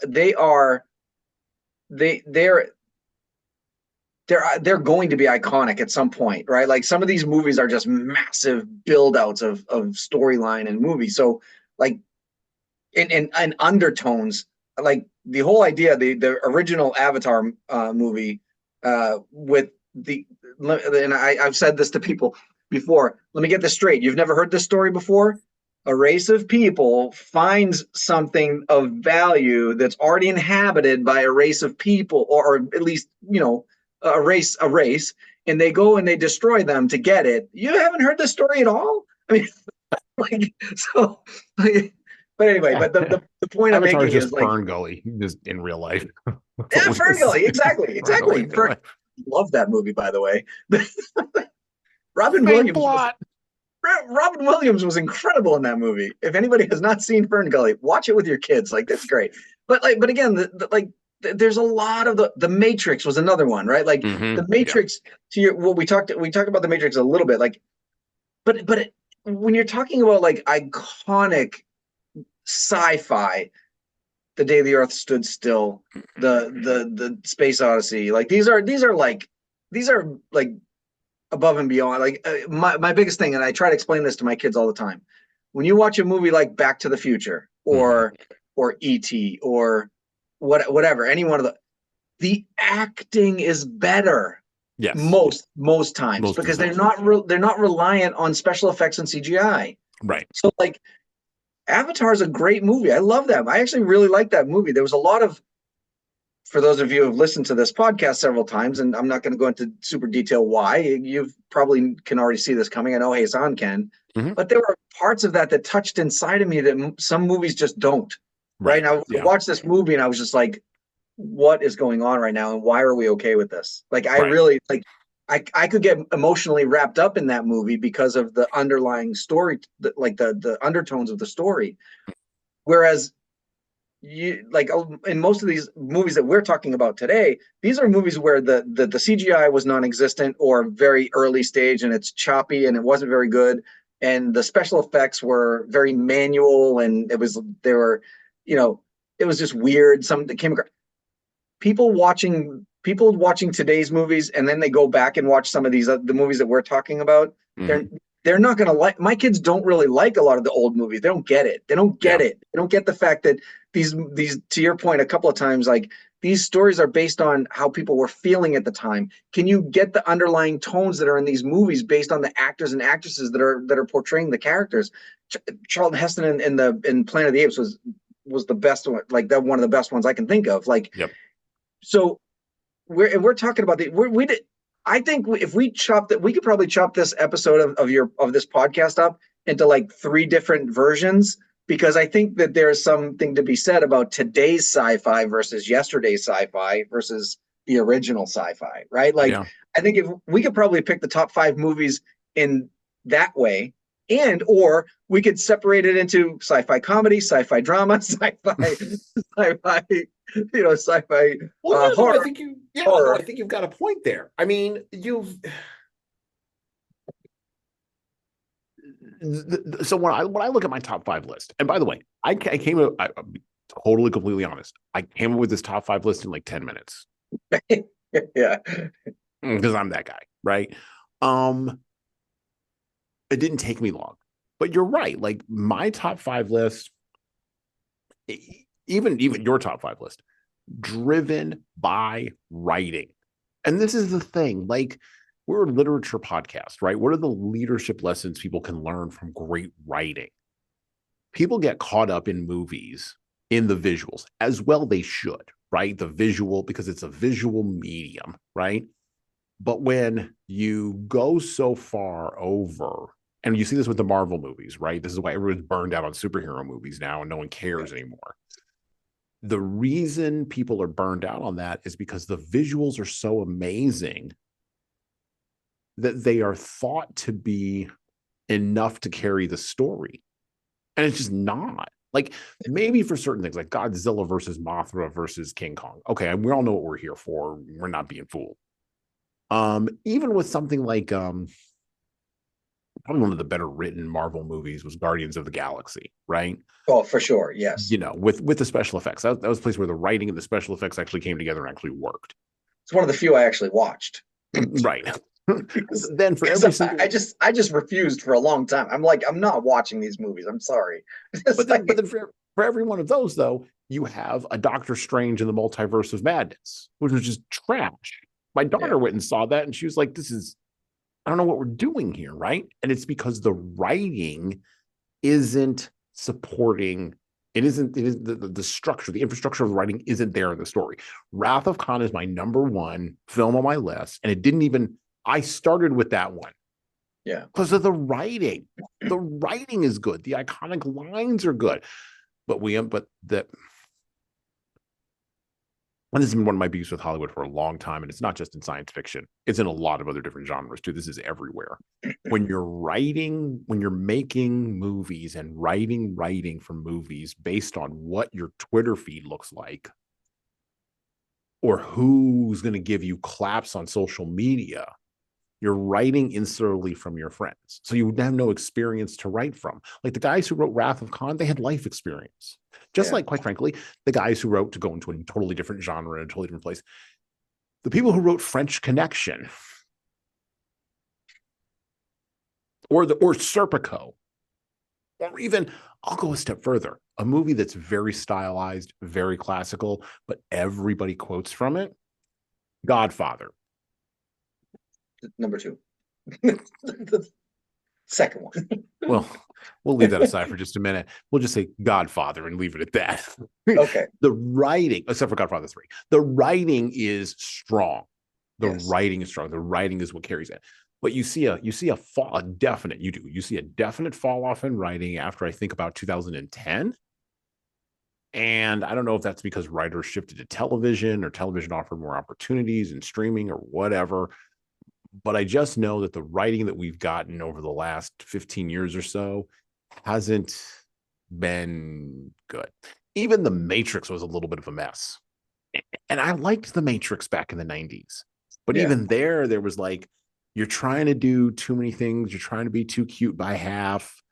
going to be iconic at some point, right? Like some of these movies are just massive build outs of storyline and movie. So like in undertones, like the whole idea, the original Avatar movie with and I've said this to people before. Let me get this straight. You've never heard this story before? A race of people finds something of value that's already inhabited by a race of people, or at least, a race, and they go and they destroy them to get it. You haven't heard this story at all? I mean, but anyway, but the point I'm making is like Fern Gully, just in real life. Yeah, Fern Gully, exactly. Love that movie, by the way. Robin Williams was incredible in that movie. If anybody has not seen Fern Gully, watch it with your kids. Like, that's great. But again, there's a lot of the Matrix was another one, right? Like the Matrix. We talked about the Matrix a little bit. Like, but when you're talking about like iconic sci-fi, The Day the Earth Stood Still, the Space Odyssey, like these are like above and beyond. Like my biggest thing, and I try to explain this to my kids all the time. When you watch a movie like Back to the Future or E.T. or whatever, any one of the acting is better. Yes. Most times because they're not reliant on special effects and CGI. Right. So like Avatar is a great movie. I love that. I actually really like that movie. There was a lot of for those of you who have listened to this podcast several times, and I'm not going to go into super detail why, you probably can already see this coming. I know Hassan can, Mhm. but there were parts of that touched inside of me that some movies just don't. Right now, I watched this movie and I was just like, what is going on right now, and why are we okay with this? Like, I really like. I could get emotionally wrapped up in that movie because of the underlying story, like the undertones of the story. Whereas you like in most of these movies that we're talking about today, these are movies where the CGI was non-existent or very early stage, and it's choppy and it wasn't very good, and the special effects were very manual, and it was it was just weird. Some that came across people watching today's movies, and then they go back and watch some of these the movies that we're talking about. They're not going to like. My kids don't really like a lot of the old movies. They don't get it. They don't get it. They don't get the fact that these to your point a couple of times, like, these stories are based on how people were feeling at the time. Can you get the underlying tones that are in these movies based on the actors and actresses that are portraying the characters? Charlton Heston in Planet of the Apes was the best one, like that, one of the best ones I can think of. Like, so we're talking about we did. I think if we chop that, we could probably chop this episode of this podcast up into like 3 different versions, because I think that there's something to be said about today's sci-fi versus yesterday's sci-fi versus the original sci-fi, right? Like, I think if we could probably pick the top 5 movies in that way, or we could separate it into sci-fi comedy, sci-fi drama, sci-fi, sci-fi horror. I think I think you've got a point there. I mean, so when I look at my top 5 list, and by the way, I came up, I'm totally completely honest, I came up with this top 5 list in like 10 minutes. Yeah, because I'm that guy, right? It didn't take me long, but you're right. Like, my top 5 list, even your top 5 list, driven by writing. And this is the thing, like, we're a literature podcast, right? What are the leadership lessons people can learn from great writing? People get caught up in movies in the visuals, as well they should, right? The visual, because it's a visual medium, right? But when you go so far over, and you see this with the Marvel movies, right? This is why everyone's burned out on superhero movies now and no one cares anymore. The reason people are burned out on that is because the visuals are so amazing that they are thought to be enough to carry the story. And it's just not. Like, maybe for certain things, like Godzilla versus Mothra versus King Kong. Okay, we all know what we're here for. We're not being fooled. Even with something like probably one of the better written Marvel movies was Guardians of the Galaxy, right? Oh, for sure, yes. With the special effects, that was a place where the writing and the special effects actually came together and actually worked. It's one of the few I actually watched. Right. Then for every single, I just refused for a long time. I'm like, I'm not watching these movies. I'm sorry. But then for every one of those, though, you have a Doctor Strange in the Multiverse of Madness, which was just trash. My daughter went and saw that, and she was like, I don't know what we're doing here, right? And it's because the writing isn't supporting, it is the structure, the infrastructure of the writing isn't there in the story. Wrath of Khan is my number 1 film on my list, and it didn't even, I started with that one. Yeah. Because of the writing. The writing is good. The iconic lines are good. And this has been one of my beefs with Hollywood for a long time, and it's not just in science fiction. It's in a lot of other different genres too. This is everywhere. When you're making movies and writing for movies based on what your Twitter feed looks like, or who's going to give you claps on social media, you're writing insularly from your friends. So you have no experience to write from. Like the guys who wrote Wrath of Khan, they had life experience. Just like, quite frankly, the guys who wrote, to go into a totally different genre and a totally different place, the people who wrote French Connection or Serpico, or even, I'll go a step further, a movie that's very stylized, very classical, but everybody quotes from it, Godfather. Number 2. The second one. Well, We'll leave that aside for just a minute. We'll just say Godfather and leave it at that. Okay. The writing, except for Godfather 3, the writing is strong. The Yes. writing is strong. The writing is what carries it. But you see a fall, a definite, you see a definite fall off in writing after I think about 2010. And I don't know if that's because writers shifted to television or television offered more opportunities and streaming or whatever. But I just know that the writing that we've gotten over the last 15 years or so hasn't been good. Even The Matrix was a little bit of a mess. And I liked The Matrix back in the 90s. But Yeah. even there was like, you're trying to do too many things. You're trying to be too cute by half.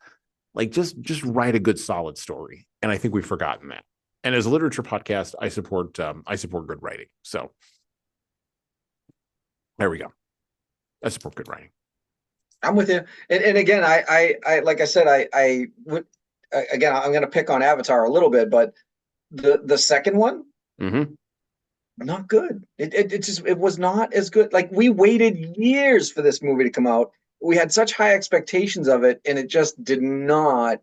Like just write a good solid story. And I think we've forgotten that. And as a literature podcast, I support good writing. So there we go. I support good writing. I'm with you. And again, I like I said, I would, again, I'm going to pick on Avatar a little bit, but the second one, not good. It was not as good. Like, we waited years for this movie to come out. We had such high expectations of it, and it just did not.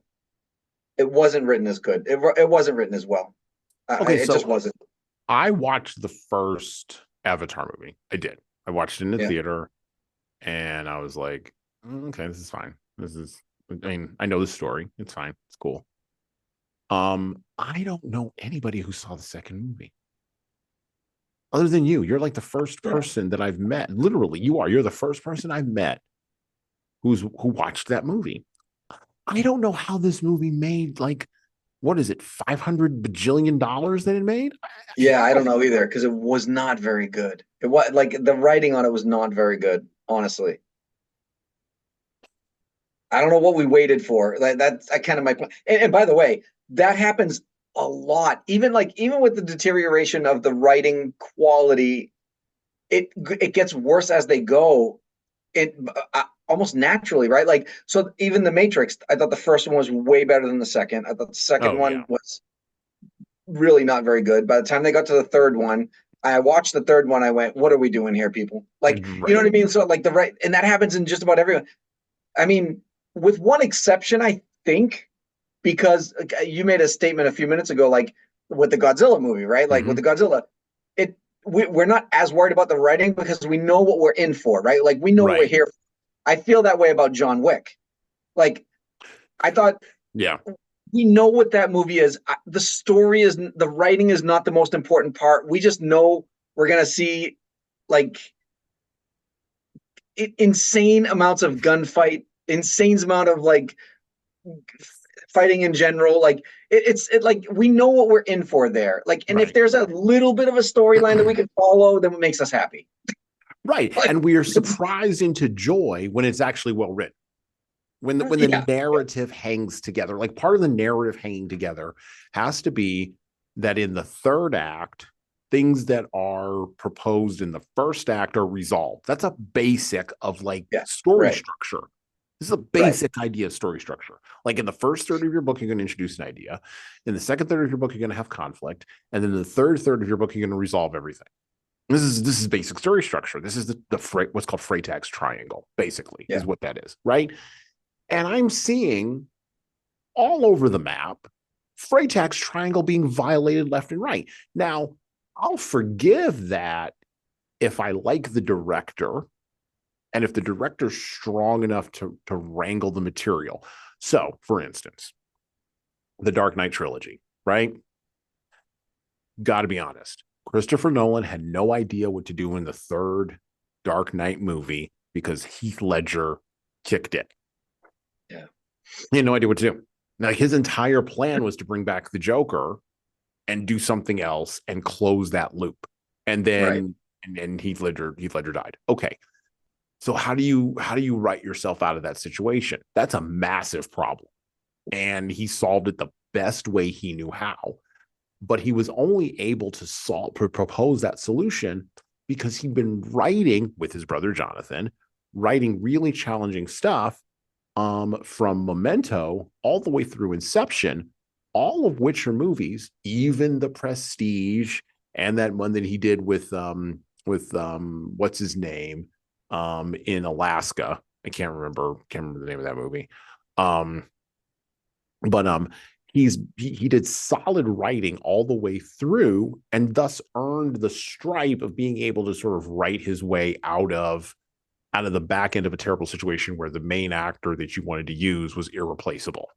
It wasn't written as good. It wasn't written as well. Okay, it just wasn't. I watched the first Avatar movie. I did. I watched it in the theater, and I was like, okay, this is fine. I mean, I know the story. It's fine. It's cool. I don't know anybody who saw the second movie. Other than you. You're like the first person that I've met. Literally, you're the first person I've met who watched that movie. I don't know how this movie made, like, what is it, $500 bajillion that it made? Yeah, I don't know either, because it was not very good. It was like, the writing on it was not very good, honestly. I don't know what we waited for. That's kind of my point. And by the way, that happens a lot. Even with the deterioration of the writing quality, it gets worse as they go. It almost naturally, right? Like, so even The Matrix, I thought the first one was way better than the second. I thought the second one was really not very good. By the time they got to the third one, I watched the third one. I went, "What are we doing here, people?" Like, you know what I mean? So like and that happens in just about everyone. I mean, with one exception, I think, because you made a statement a few minutes ago, like with the Godzilla movie, right? Like with the Godzilla, we're not as worried about the writing because we know what we're in for, right? Like, we know what we're here for. I feel that way about John Wick. Like, I thought, we know what that movie is. The story is, the writing is not the most important part. We just know we're gonna see, like, insane amounts of gunfight, insane amount of, like, fighting in general. Like, it's like, we know what we're in for there. Like, and if there's a little bit of a storyline that we can follow, then it makes us happy. Right. Like, and we are surprised into joy when it's actually well written. When the narrative hangs together. Like, part of the narrative hanging together has to be that in the third act, things that are proposed in the first act are resolved. That's a basic of, like, story structure. This is a basic idea of story structure. Like, in the first third of your book, you're going to introduce an idea. In the second third of your book, you're going to have conflict. And then the third third of your book, you're going to resolve everything. This is basic story structure. This is the what's called Freytag's triangle, basically, is what that is, right? And I'm seeing all over the map Freytag's triangle being violated left and right. Now, I'll forgive that if I like the director and if the director's strong enough to wrangle the material. So, for instance, the Dark Knight trilogy, right? Got to be honest. Christopher Nolan had no idea what to do in the third Dark Knight movie because Heath Ledger kicked it. Yeah. He had no idea what to do. Now, his entire plan was to bring back the Joker and do something else and close that loop. And then and Heath Ledger died. Okay. So how do you write yourself out of that situation? That's a massive problem. And he solved it the best way he knew how. But he was only able to propose that solution because he'd been writing with his brother Jonathan, writing really challenging stuff from Memento all the way through Inception, all of which are movies, even The Prestige and that one that he did with what's his name in Alaska. I can't remember the name of that movie. But he did solid writing all the way through, and thus earned the stripe of being able to sort of write his way out of the back end of a terrible situation where the main actor that you wanted to use was irreplaceable.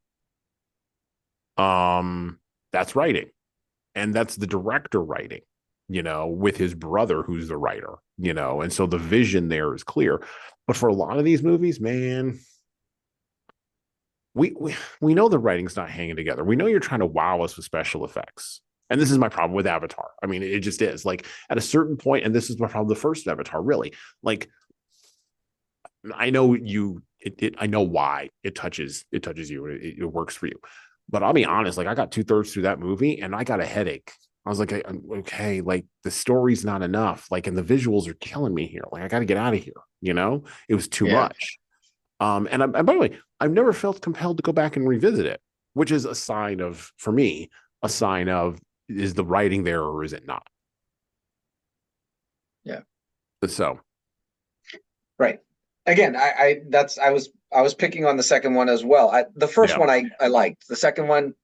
That's writing, and that's the director writing, with his brother who's the writer, and so the vision there is clear. But for a lot of these movies, man, we know the writing's not hanging together. We know you're trying to wow us with special effects. And this is my problem with Avatar. I mean, it just is. Like, at a certain point, and this is my problem with the first Avatar, really. Like, I know I know why it touches you. It works for you. But I'll be honest, like, I got 2/3 through that movie and I got a headache. I was like, okay, like, the story's not enough. Like, and the visuals are killing me here. Like, I got to get out of here. It was too much. And by the way, I've never felt compelled to go back and revisit it, which is a sign of, for me, a sign of, is the writing there or is it not? Yeah. So. Right. Again, I was picking on the second one as well. The first one I liked. The second one,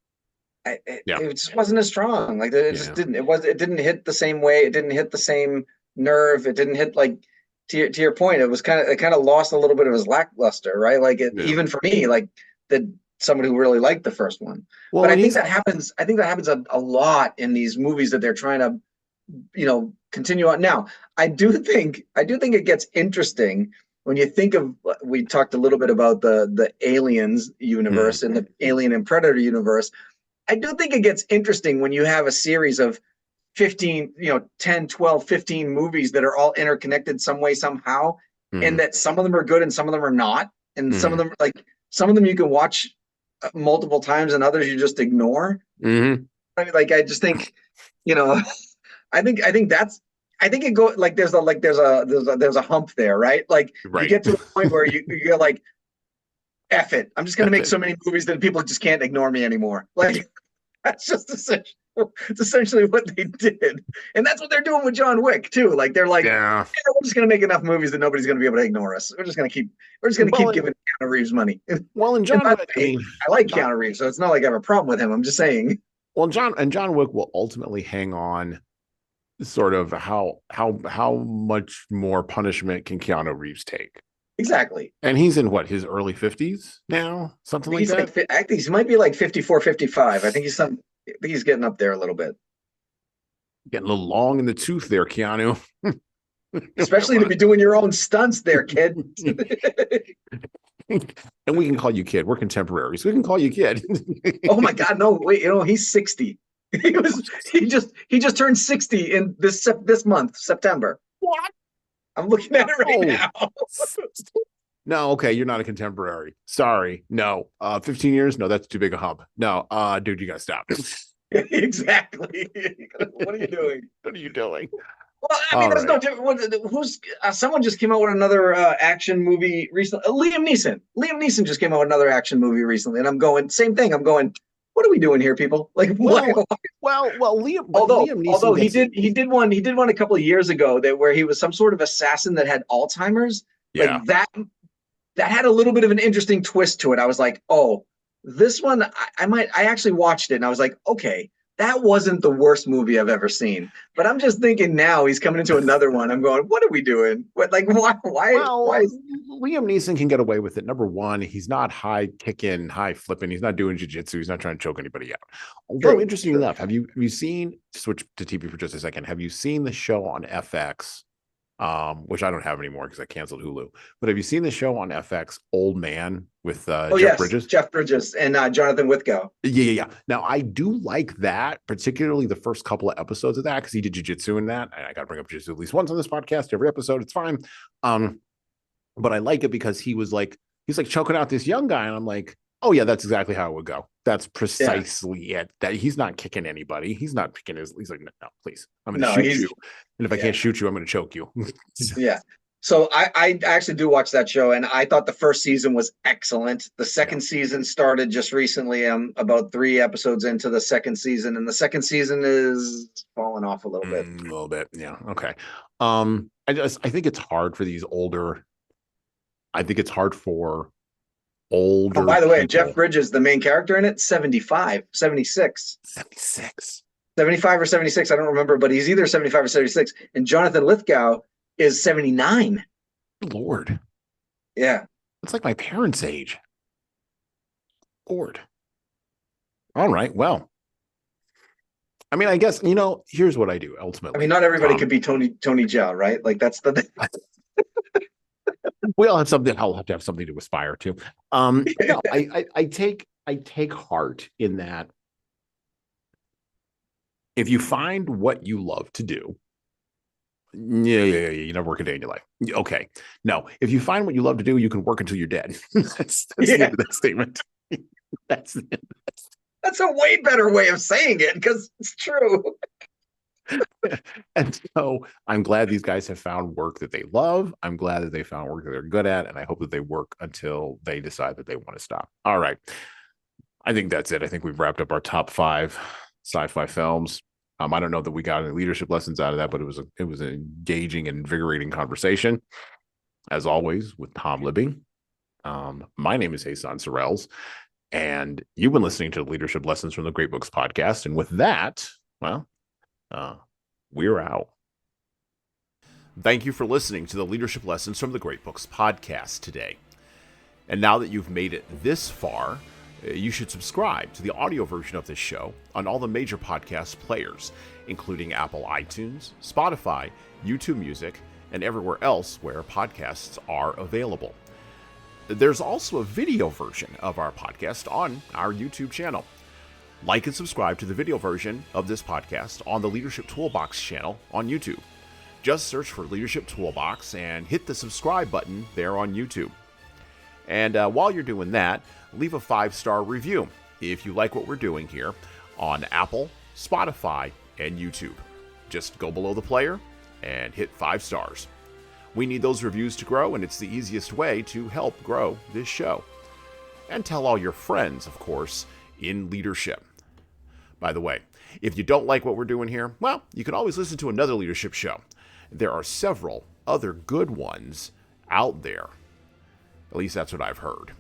it just wasn't as strong. Like, it just didn't. It didn't hit the same way. It didn't hit the same nerve. It didn't hit, like, to your point. It kind of lost a little bit of its lackluster, right? Like, even for me, like, somebody who really liked the first one. Well, but I think that happens. I think that happens a lot in these movies that they're trying to, continue on. Now, I do think it gets interesting when you think of, we talked a little bit about the Aliens universe and the Alien and Predator universe. I do think it gets interesting when you have a series of 15, 10, 12, 15 movies that are all interconnected some way, somehow, and that some of them are good and some of them are not. And some of them you can watch multiple times and others you just ignore. I mean, like, I just think, I think it goes like, there's a hump there, right? Like, you get to a point where you're like, F it. I'm just going to make so many movies that people just can't ignore me anymore. Like, that's just essentially what they did. And that's what they're doing with John Wick too. Like, they're like, we're just going to make enough movies that nobody's going to be able to ignore us. We're just going to keep giving Keanu Reeves money. Well, and John Wick, I like Keanu Reeves, so it's not like I have a problem with him. I'm just saying. Well, John Wick will ultimately hang on sort of how much more punishment can Keanu Reeves take. Exactly. And he's in what, his early 50s now? Something like that? Like, I think he might be like 54, 55. I think he's getting up there a little bit. Getting a little long in the tooth there, Keanu. Especially to be doing your own stunts there, kid. And we can call you kid. We're contemporaries. We can call you kid. Oh my God, no, wait, he's 60. He just turned 60 in this month, September. What? I'm looking at it right now. No, okay, you're not a contemporary. Sorry. No. 15 years? No, that's too big a hump. No, dude, you gotta stop. Exactly. What are you doing? What are you doing? Well, I mean, there's no different. Someone just came out with another action movie recently. Liam Neeson just came out with another action movie recently, and I'm going, same thing. I'm going, what are we doing here, people? Like, well, Liam. Although he did one a couple of years ago where he was some sort of assassin that had Alzheimer's. Yeah. Like, that had a little bit of an interesting twist to it. I was like, oh, this one, I actually watched it and I was like, okay, that wasn't the worst movie I've ever seen. But I'm just thinking now he's coming into another one. I'm going, what are we doing? Why? Why? Liam Neeson can get away with it. Number one, he's not high kicking, high flipping. He's not doing jiu-jitsu. He's not trying to choke anybody out. Although, interesting enough, have you seen, switch to TV for just a second, have you seen the show on FX, which I don't have anymore because I canceled Hulu, but have you seen the show on FX, Old Man, with Jeff Bridges? Jeff Bridges and Jonathan Lithgow. Yeah. Now, I do like that, particularly the first couple of episodes of that, because he did jiu-jitsu in that. And I got to bring up jiu-jitsu at least once on this podcast, every episode. It's fine. But I like it because he's like choking out this young guy. And I'm like, oh yeah, that's exactly how it would go. That's precisely it. That he's not kicking anybody. He's not picking he's like, no, please. I'm going to shoot you. And if I can't shoot you, I'm going to choke you. Yeah. So I actually do watch that show, and I thought the first season was excellent. The second season started just recently. I'm about 3 episodes into the second season, and the second season is falling off a little bit. A little bit, yeah. Okay. I think it's hard for these older. I think it's hard for Oh, older by the way, Jeff people. Bridges, the main character in it, 75, 76. 76. 75 or 76, I don't remember, but he's either 75 or 76. And Jonathan Lithgow is 79. Lord. Yeah. It's like my parents' age. Lord. All right. Well, I mean, I guess, here's what I do ultimately. I mean, not everybody could be Tony Jaa, right? Like that's the we all have something. I'll have to have something to aspire to. No, I take heart in that. If you find what you love to do, yeah, you never work a day in your life. Okay. No, if you find what you love to do, you can work until you're dead. That's the end of that statement. That's a way better way of saying it because it's true. And so I'm glad these guys have found work that they love. I'm glad that they found work that they're good at. And I hope that they work until they decide that they want to stop. All right. I think that's it. I think we've wrapped up our top 5 sci-fi films. I don't know that we got any leadership lessons out of that, but it was an engaging and invigorating conversation, as always, with Tom Libby. My name is Hassan Sorrells, and you've been listening to the Leadership Lessons from the Great Books podcast. And with that, well, we're out. Thank you for listening to the Leadership Lessons from the Great Books podcast today. And now that you've made it this far, you should subscribe to the audio version of this show on all the major podcast players, including Apple iTunes, Spotify, YouTube Music, and everywhere else where podcasts are available. There's also a video version of our podcast on our YouTube channel. Like and subscribe to the video version of this podcast on the Leadership Toolbox channel on YouTube. Just search for Leadership Toolbox and hit the subscribe button there on YouTube. And while you're doing that, leave a 5-star review if you like what we're doing here on Apple, Spotify, and YouTube. Just go below the player and hit 5 stars. We need those reviews to grow, and it's the easiest way to help grow this show. And tell all your friends, of course, in leadership. By the way, if you don't like what we're doing here, well, you can always listen to another leadership show. There are several other good ones out there. At least that's what I've heard.